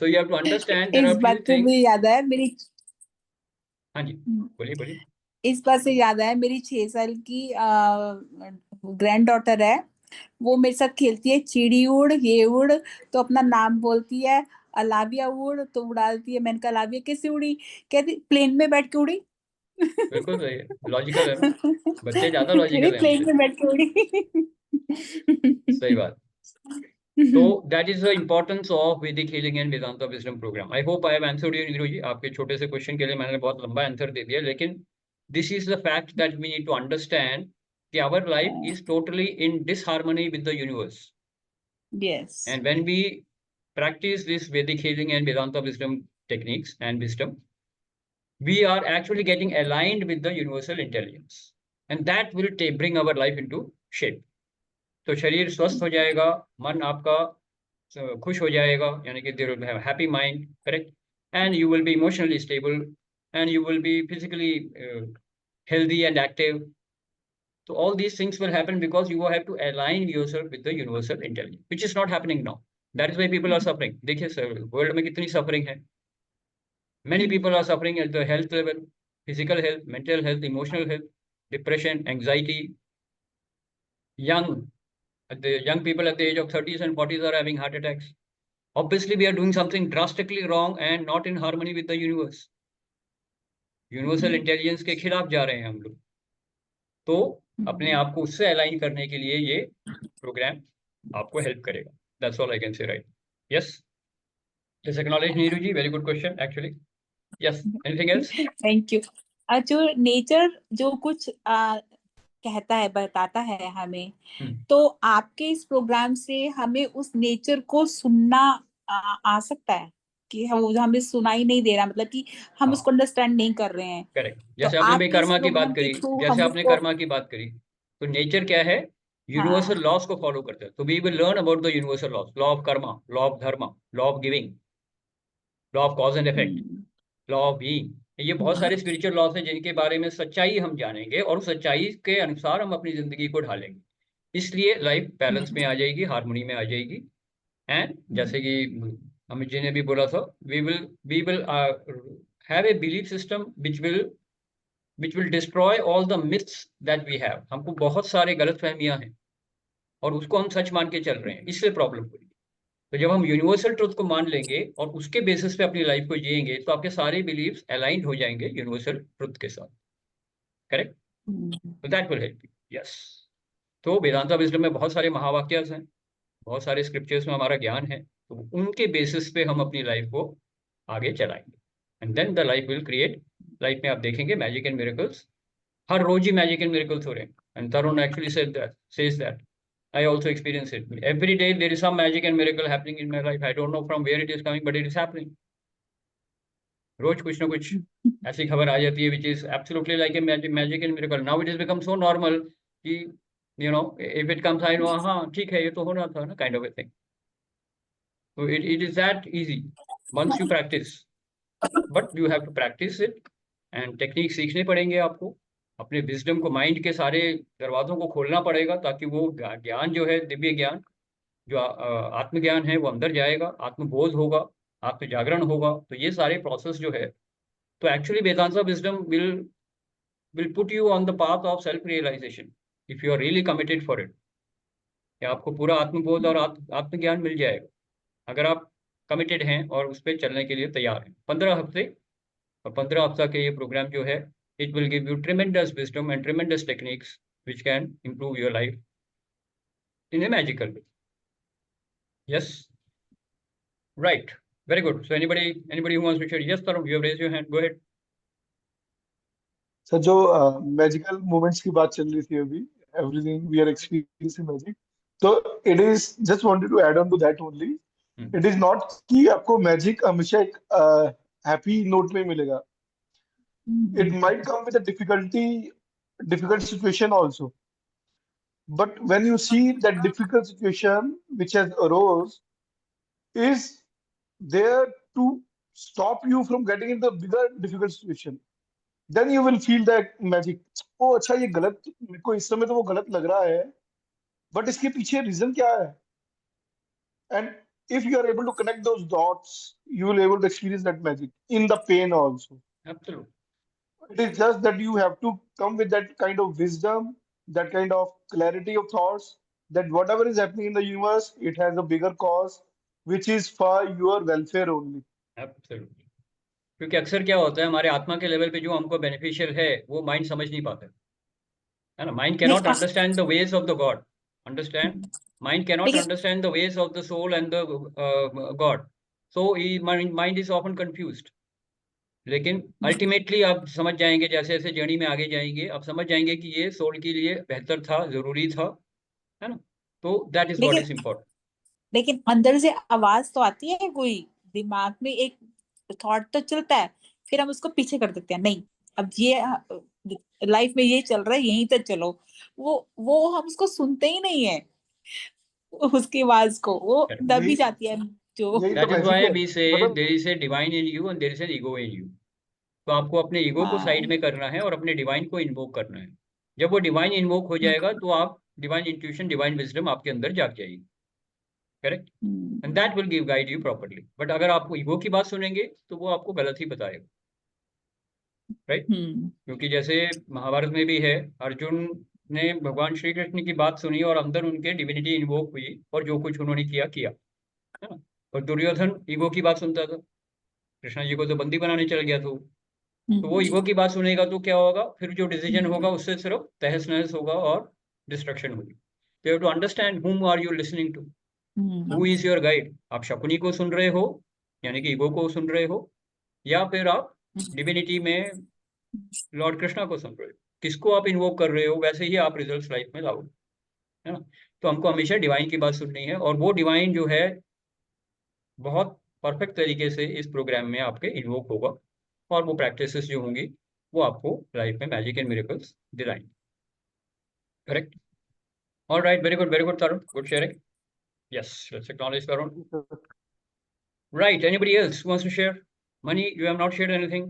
so you have to understand there is are few बात से थिंग्स। मुझे याद आया मेरी हाँ जी, बोलिए बोलिए। इस बात से याद आया मेरी 6 साल की ग्रैंड डॉटर है, वो मेरे साथ खेलती है, चिड़ी उड़, ये उड़, तो अपना नाम बोलती है, अलाविया उड़, तो उड़ाती है। मैंने कहा अलाविया कैसे उड़ी? कहती प्लेन में बैठ के उड़ी। बिल्कुल सही है, लॉजिकल है ना, बच्चे ज्यादा लॉजिकल है प्लेन हमसे। में बैठ के उड़ी। सही बात। तो that is the importance of Vedic healing and Vedanta wisdom program. I hope I have answered you Neeru ji, आपके छोटे से क्वेश्चन के लिए मैंने बहुत लंबा आंसर दे दिया, लेकिन this is the fact that we need to understand कि our life is totally in disharmony with the universe. Yes. And when we practice this Vedic healing and Vedanta wisdom techniques and wisdom, we are actually getting aligned with the universal intelligence, and that will bring our life into shape. तो शरीर स्वस्थ हो जाएगा, मन आपका खुश हो जाएगा, यानी कि there will have happy mind, correct? And you will be emotionally stable and you will be physically healthy and active. So all these things will happen because you have to align yourself with the universal intelligence, which is not happening now. That is why people are suffering. देखिए sir, world में कितनी suffering है. Many people are suffering at the health level, physical health, mental health, emotional health, depression, anxiety. Young people at the age of 30s and 40s are having heart attacks. Obviously, we are doing something drastically wrong and not in harmony with the universe. Universal intelligence के खिलाफ जा रहे हैं हम लोग। तो अपने आप को उससे अलाइन करने के लिए ये प्रोग्राम आपको हेल्प करेगा। That's all I can say, right? Yes, just acknowledge Neeru ji, very good question actually. Yes, anything else? Thank you. जो नेचर जो कुछ कहता है, बताता है हमें, तो आपके इस प्रोग्राम से हमें उस नेचर को सुनना आ सकता है कि वो हमें सुनाई नहीं दे रहा, मतलब कि हम उसको अंडरस्टैंड नहीं कर रहे हैं। करेक्ट। तो जैसे आपने आपके इस कर्मा की प्रोग्राम बात के करी, थ्रू जैसे हम आपने उसको कर्मा की बात करी, तो नेचर क्या है? यूनिवर्सल लॉस को फॉलो करता है। तो we will learn about the universal laws, law of karma, law of dharma, law of giving, law of cause and effect, law of being. ये बहुत सारे स्पिरिचुअल लॉस हैं जिनके बारे में सच्चाई हम जानेंगे और उस सच्चाई के अनुसार हम अपनी जिंदगी को ढालेंगे। इसलिए लाइफ बैलेंस में आ जाएगी, हार्मोनी में आ जाएगी। एंड जैसे कि अमित जी ने भी बोला था, we will have a belief system which will destroy all the myths that we have. हमको बहुत सारे गलत फहमियां हैं और उसको हम सच मान के चल रहे हैं, इसलिए प्रॉब्लम हुई। तो जब हम यूनिवर्सल ट्रुथ को मान लेंगे और उसके बेसिस पे अपनी लाइफ को जिएंगे, तो आपके सारे बिलीव्स अलाइंड हो जाएंगे यूनिवर्सल ट्रुथ के साथ, करेक्ट? तो that will help you. Yes, तो वेदांता विजडम में बहुत सारे महावाक्यास हैं, बहुत सारे स्क्रिप्चर्स में हमारा ज्ञान है, तो उनके बेसिस पे हम अपनी लाइफ को आगे चलाएंगे, and then the life will create. Life में आप देखेंगे मैजिक एंड मिरेकल्स, हर रोज ही मैजिक एंड मिरेकल्स हो रहे हैं, and Tarun actually says that I also experience it. Every day there is some magic and miracle happening in my life. I don't know from where it is coming, but it is happening. रोज कुछ ना कुछ ऐसी खबर आ जाती है which is absolutely like a magic and miracle. Now it has become so normal कि you know if it comes I know हाँ ठीक है ये तो होना था ना, kind of a thing. So it is that easy once you practice, but you have to practice it and technique सीखने पड़ेंगे आपको, अपने विजडम को, माइंड के सारे दरवाजों को खोलना पड़ेगा ताकि वो ज्ञान जो है, दिव्य ज्ञान जो आत्मज्ञान है वो अंदर जाएगा, आत्मबोध होगा, आत्म जागरण होगा। तो ये सारे प्रोसेस जो है, तो actually Vedanta wisdom will put you on the path of self realisation if you are really committed for it. आपको पूरा आत्मबोध और आत्मज्ञान मिल जाएगा अगर आप कमिटेड हैं और उस पर चलने के लिए तैयार हैं। 15 हफ्ते और 15 हफ्ता के ये प्रोग्राम जो है, it will give you tremendous wisdom and tremendous techniques which can improve your life in a magical way. Yes, right, very good. So anybody who wants to share? Yes Tarun, you have raised your hand, go ahead. Sir, जो magical moments की बात चल रही थी अभी, everything we are experiencing magic, तो it is just wanted to add on to that only, it is not कि आपको मैजिक हमेशा एक हैप्पी नोट में मिलेगा. It might come with a difficult situation also. But when you see that difficult situation which has arose is there to stop you from getting into the bigger difficult situation, then you will feel that magic. ओ अच्छा, ये गलत, मेरे को इस समय तो वो गलत लग रहा है, but इसके पीछे रीजन क्या है? And if you are able to connect those dots, you will able to experience that magic in the pain also. Absolutely. It is just that you have to come with that kind of wisdom, that kind of clarity of thoughts, that whatever is happening in the universe, it has a bigger cause, which is for your welfare only. Absolutely. क्योंकि अक्सर क्या होता है, हमारे आत्मा के level पे जो हमको बेनिफिशियल है वो माइंड समझ नहीं पाता है ना. Mind can not understand the ways of the God, understand, mind can not understand the ways of the soul and the God, so mind is often confused. लेकिन अल्टीमेटली आप समझ जाएंगे, जैसे जैसे जर्नी में आगे जाएंगे आप समझ जाएंगे कि ये सोल के लिए बेहतर था, जरूरी था, है ना. तो that is what is important. लेकिन अंदर से आवाज तो आती है, कोई दिमाग में एक थॉट तो चलता है, फिर हम उसको पीछे कर देते हैं, नहीं अब ये लाइफ में ये चल रहा है, यहीं तक चलो. वो हम उसको सुनते ही नहीं है, उसकी आवाज को, वो दब ही जाती है जो. That is why we say there is a divine in you and there is an ego in you. तो आपको अपने ईगो को साइड में करना है और अपने डिवाइन को इन्वोक करना है. जब वो डिवाइन इन्वोक हो जाएगा तो आप डिवाइन इंट्यूशन, डिवाइन विजडम आपके अंदर जाग जाएगी. Correct, and that will give guide you properly. But अगर आप ईगो की बात सुनेंगे तो वो आपको गलत ही बताएगा, राइट. क्योंकि जैसे महाभारत में भी है, अर्जुन ने भगवान श्री कृष्ण की बात सुनी और अंदर उनके डिविनिटी इन्वोक हुई और जो कुछ उन्होंने किया है ना. और दुर्योधन ईगो की बात सुनता था, कृष्ण जी को तो बंदी बनाने चल गया था. तो वो ईगो की बात सुनेगा तो क्या होगा, फिर जो डिसीजन होगा उससे सिर्फ तहस नहस होगा और डिस्ट्रक्शन होगी. तो you have to understand whom are you listening to, who is your guide. आप शकुनी को सुन रहे हो यानी कि ईगो को सुन रहे हो, या फिर आप डिविनिटी में लॉर्ड कृष्णा को सुन रहे हो. किसको आप इन्वोक कर रहे हो, वैसे ही आप रिजल्ट्स लाइफ में लाओगे, है ना. तो हमको हमेशा डिवाइन की बात सुननी है, और वो डिवाइन जो है बहुत परफेक्ट तरीके से इस प्रोग्राम में आपके इन्वोक होगा, और वो प्रैक्टिसेस जो होंगी वो आपको लाइफ में मैजिक एंड मिरेकल्स दिलाएंगे. Correct. All right, very good Tarun, good sharing. Yes, let's acknowledge Tarun. Right, anybody else who wants to share? Mani, you have not shared anything.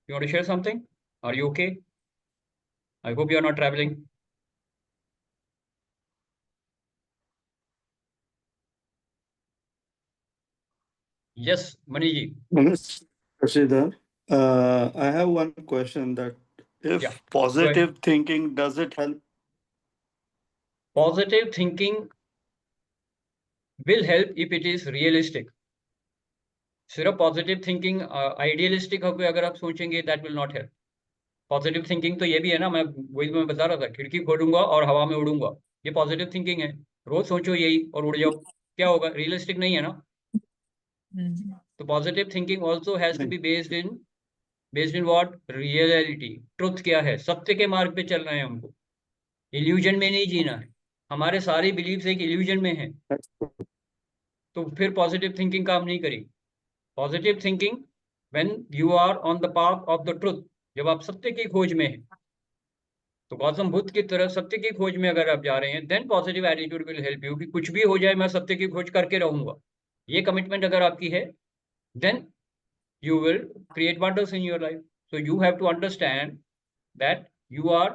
You want to share something? Are you okay? I hope you are not traveling. Yes, Mani ji. Shashidhar, I have one question, that if positive thinking, does it help? Positive thinking will help if it is realistic. सिर्फ positive thinking idealistic होकर अगर आप सोचेंगे, that will not help. Positive thinking तो ये भी है ना, मैं बता रहा था, खिड़की खोलूंगा और हवा में उड़ूंगा, ये पॉजिटिव थिंकिंग है। रोज सोचो यही और उड़ जाओ, क्या होगा? रियलिस्टिक नहीं है ना। तो positive thinking also has to be based in what? Reality. Truth क्या है? सत्य के मार्ग पे चल रहे हैं हमको, इल्यूजन में नहीं जीना है। हमारे सारे बिलीव्स एक इल्यूजन में है, तो फिर पॉजिटिव थिंकिंग काम नहीं करेगी। Positive thinking when you are on the path of the truth, जब आप सत्य की खोज में हैं, तो गौतम बुद्ध की तरह सत्य की खोज में अगर आप जा रहे हैं, then positive attitude will help you, कि कुछ भी हो जाए मैं सत्य की खोज करके रहूंगा। ये कमिटमेंट अगर आपकी है, then you will create wonders in your life. So you have to understand that you are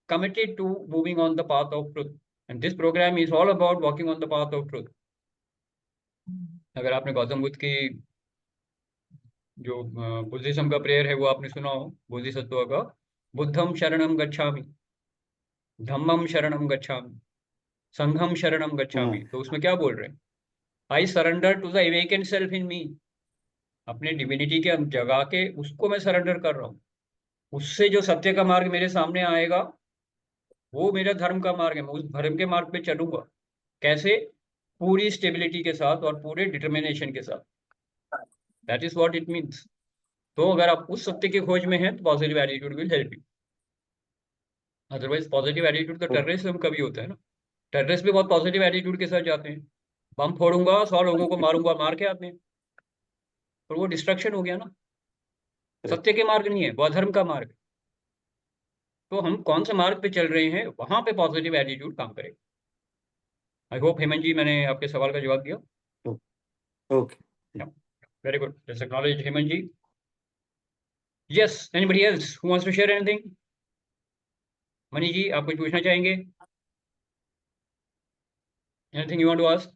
committed to moving on the path of truth, and this program is all about walking on the path of truth. अगर आपने गौतम बुद्ध की जो Buddhism का prayer है वो आपने सुना हो, बोधिसत्व का, बुद्धम शरणम गच्छामि, धम्मम शरणम गच्छामि, संघम शरणम गच्छामि, तो उसमें क्या बोल रहे हैं? I surrender to the awakened self in me, अपने डिविनिटी के जगा के उसको मैं सरेंडर कर रहा हूँ। उससे जो सत्य का मार्ग मेरे सामने आएगा वो मेरा धर्म का मार्ग है, मैं उस धर्म के मार्ग पे चलूंगा। कैसे? पूरी स्टेबिलिटी के साथ और पूरे डिटर्मिनेशन के साथ। That is what it means. तो अगर आप उस सत्य की खोज में हैं तो positive attitude will help you. Otherwise positive attitude तो टेररिज्म कभी होता है ना। टेररिस्ट भी बहुत पॉजिटिव एटीट्यूड के साथ जाते हैं, बम फोड़ूंगा, 100 लोगों को मारूंगा, मार के आते हैं, और वो डिस्ट्रक्शन हो गया ना। सत्य के मार्ग नहीं है, वो अधर्म का मार्ग है। तो हम कौन से मार्ग पे चल रहे हैं, वहां पे पॉजिटिव एटीट्यूड काम करेगा। आई होप हेमंत जी मैंने आपके सवाल का जवाब दिया। Okay. Very good, let's acknowledge Hemant ji. Yes, anybody else who wants to share anything? Mani ji आप कुछ पूछना चाहेंगे? Anything you want to ask?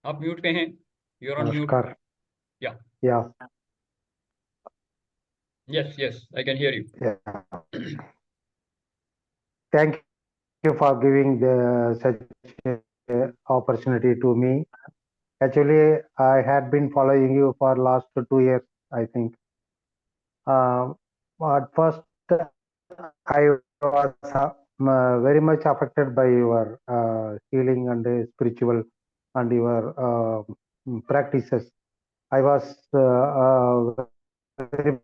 आप म्यूट पे हैं, you are on mute. Namaskar. Yeah. Yeah, Yes, I can hear you. yeah. Thank you for giving such opportunity to me. Actually, I had been following you for last 2 years, I think. At first, I was very much affected by your healing and spiritual and your practices. I was very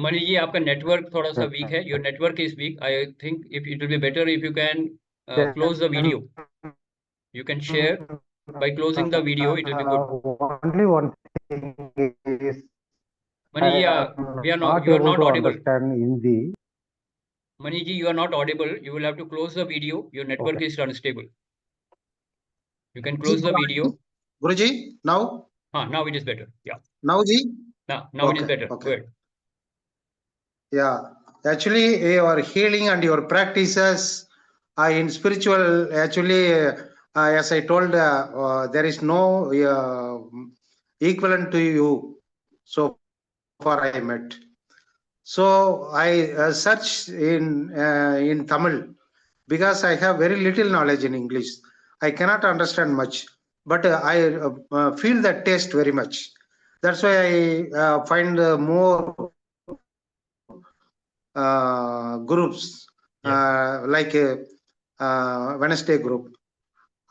Mani ji आपका network थोड़ा सा weak है, your network is weak. I think if it will be better if you can close the video, you can share by closing the video, it will be good. Only one thing is Mani ji, I we are am not, not you are able not to audible. understand Hindi. Mani ji, you are not audible. You will have to close the video. Your network Okay. is unstable. You can close the video. Guruji, now? Now it is better. Yeah. Now, Ji? Now it is better. Okay. Good. Yeah. Actually, your healing and your practices in spiritual, actually, as I told, there is no equivalent to you. So far I met. So I search in Tamil because I have very little knowledge in English. I cannot understand much, but I feel that taste very much. That's why I find more groups like Wednesday group,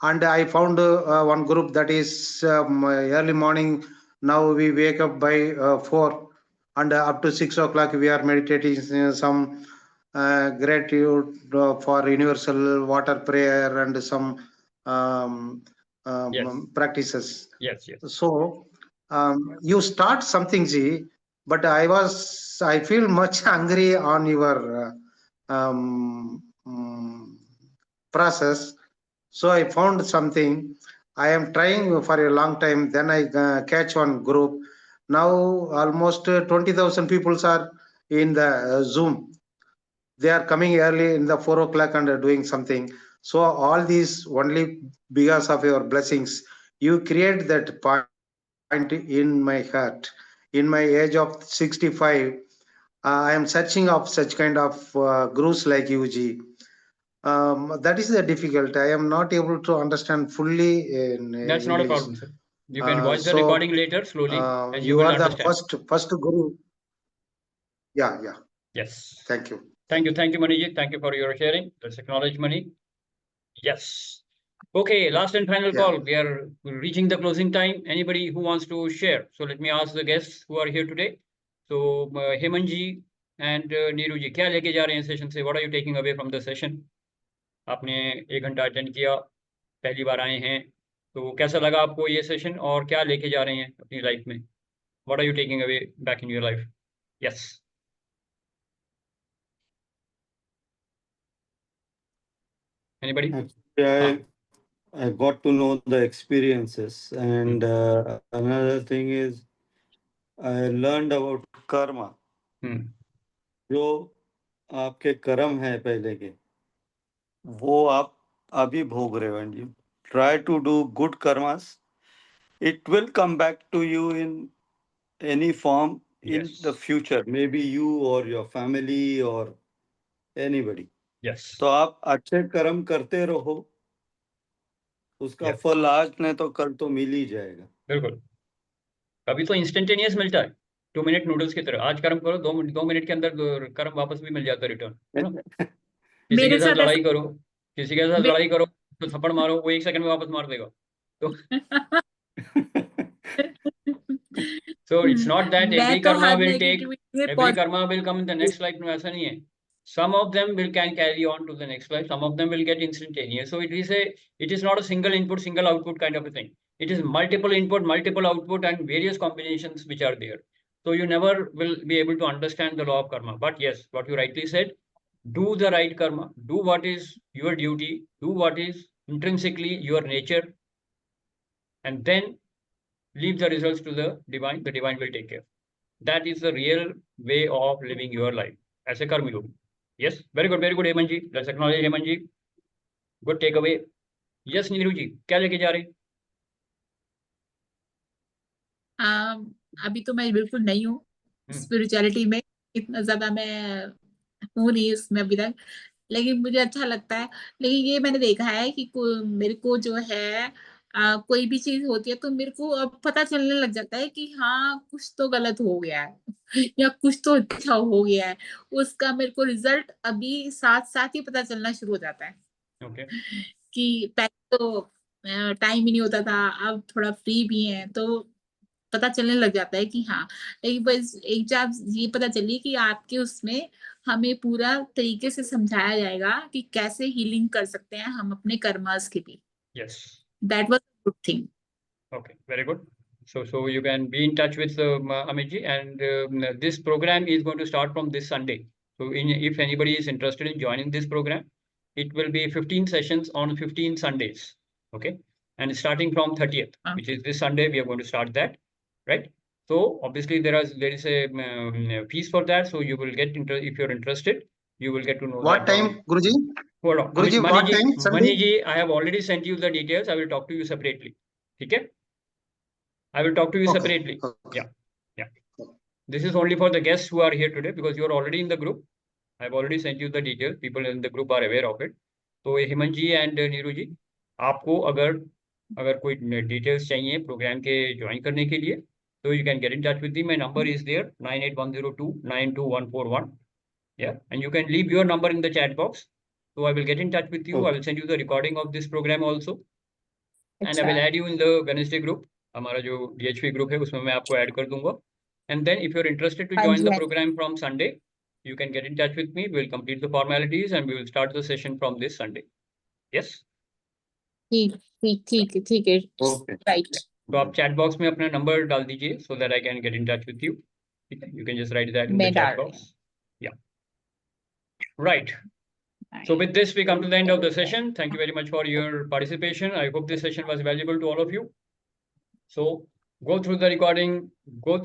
and I found one group that is early morning. Now we wake up by 4 and up to 6 o'clock we are meditating some gratitude for universal water prayer and some Yes. practices. Yes. So you start something, Ji, but I feel much angry on your process. So I found something. I am trying for a long time. Then I catch one group. Now almost 20,000 people are in the Zoom. They are coming early in the 4 o'clock and doing something. So all these only because of your blessings, you create that point in my heart. In my age of 65, I am searching of such kind of gurus like you, Ji. That is the difficult. I am not able to understand fully in That's not a English. problem, sir. You can watch the So, recording later slowly, and you you will are the understand. first guru. Yeah, yeah. Yes. Thank you. Thank you, Maniji. Thank you for your sharing. Let's acknowledge Mani. Yes. Okay, last and final Yeah. call. We are reaching the closing time. Anybody who wants to share? So let me ask the guests who are here today. So Hemant ji and Neeru ji, क्या लेके जा रहे हैं session से? What are you taking away from the session? आपने 1 घंटा attend किया, पहली बार आए हैं, तो कैसा लगा आपको ये सेशन और क्या लेके जा रहे हैं अपनी लाइफ में? What are you taking away back in your life? Yes. Anybody? Actually, I got to know the experiences, and another thing is I learned about karma. जो आपके कर्म है पहले के, वो आप अभी भोग रहे हो, and you try to do good karmas. It will come back to you in any form in the Yes. future, maybe you or your family or anybody. Yes. तो आप अच्छे कर्म करते रहो, उसका Yeah. फल आज नहीं तो कल तो मिल ही जाएगा. बिल्कुल. कभी तो इंस्टेंटेनियस मिलता है, 2 मिनट नूडल्स की तरह. आज कर्म करो, 2 मिनट के अंदर कर्म वापस भी मिल जाता है रिटर्न, है ना? किसी मेरे के साथ साथ लड़ाई करो, किसी के साथ मे- लड़ाई करो, तो थप्पड़ मारो, वो 1 सेकंड में वापस मार देगा. तो so it's not that मैं every तो karma her will take, negativity में every karma will come in the next life. No, ऐसा नहीं है. Some of them can carry on to the next life. Some of them will get instantaneous. So it is not a single input, single output kind of a thing. It is multiple input, multiple output, and various combinations which are there. So you never will be able to understand the law of karma. But yes, what you rightly said, do the right karma, do what is your duty, do what is intrinsically your nature, and then leave the results to the divine will take care. That is the real way of living your life as a karma yogi. Yes, very good, Hemant ji. Let's acknowledge Hemant ji. Good takeaway. Yes, Neeru ji, क्या लेके जा रहे हैं? अभी तो मैं बिल्कुल नहीं हूँ स्पिरिचुअलिटी में, इतना ज्यादा मैं हूँ नहीं उसमें अभी तक, लेकिन मुझे अच्छा लगता है. लेकिन ये मैंने देखा है कि मेरे को जो है कोई भी चीज होती है तो मेरे को अब पता चलने लग जाता है कि हाँ कुछ तो गलत हो गया है या कुछ तो अच्छा हो गया है. उसका मेरे को रिजल्ट अभी साथ साथ ही पता चलना शुरू हो जाता है. Okay. कि पहले तो टाइम ही नहीं होता था, अब थोड़ा फ्री भी है तो पता चलने लग जाता है कि हाँ. लेकिन बस एक चीज ये पता चली कि आपके उसमें हमें पूरा तरीके से समझाया जाएगा कि कैसे हीलिंग कर सकते हैं हम अपने कर्मास की भी. Yes. That was a good thing. Okay, very good. So you can be in touch with Amit ji, and this program is going to start from this Sunday. So if anybody is interested in joining this program, it will be 15 sessions on 15 Sundays. Okay, and starting from 30th, which is this Sunday, we are going to start that, right? So obviously there is a fees for that. So you will get if you're interested, you will get to know What that. time, Guruji? Hold on. Guruji, what time? Sunday? Mani ji, I have already sent you the details. I will talk to you separately. Okay? I will talk to you Okay. separately. Okay. Yeah. This is only for the guests who are here today because you are already in the group. I have already sent you the details. People in the group are aware of it. तो हेमंत जी and Neeru जी, आपको अगर कोई details चाहिए programme के join करने के लिए, तो you can get in touch with me. My number is there 9810292141. Yeah, and you can leave your number in the chat box. So I will get in touch with you. I will send you the recording of this program also, and I will add you in the Wednesday group. हमारा जो DHP group है उसमें मैं आपको add कर दूंगा. And then if you're interested to join the program from Sunday, you can get in touch with me. We'll complete the formalities and we will start the session from this Sunday. Yes? ठीक है. Okay. Right. तो आप chat box में अपना number डाल दीजिए so that I can get in touch with you. You can just write that in the chat box. Yeah. Right. So with this, we come to the end of the session. Thank you very much for your participation. I hope this session was valuable to all of you. So go through the recording, do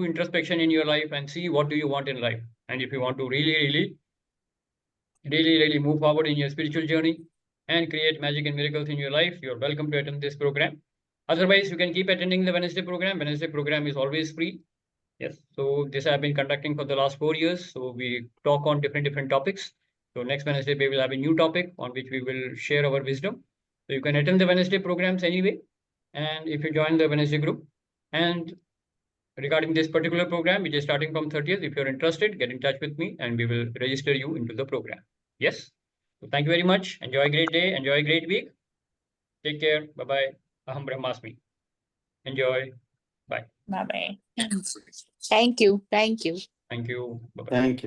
introspection in your life and see what do you want in life. And if you want to really move forward in your spiritual journey and create magic and miracles in your life, you're welcome to attend this program. Otherwise, you can keep attending the Wednesday program. Wednesday program is always free. Yes. So this I've been conducting for the last 4 years. So we talk on different topics. So next Wednesday, we will have a new topic on which we will share our wisdom. So you can attend the Wednesday programs anyway. and if you join the Wednesday group. And regarding this particular program, which is starting from 30th, if you're interested, get in touch with me and we will register you into the program. Yes. So thank you very much. Enjoy a great day. Enjoy a great week. Take care. Bye-bye. Aham Brahmasmi. Enjoy. Bye. Bye-bye. Thank you. Thank you. Thank you. Bye-bye. Thank you.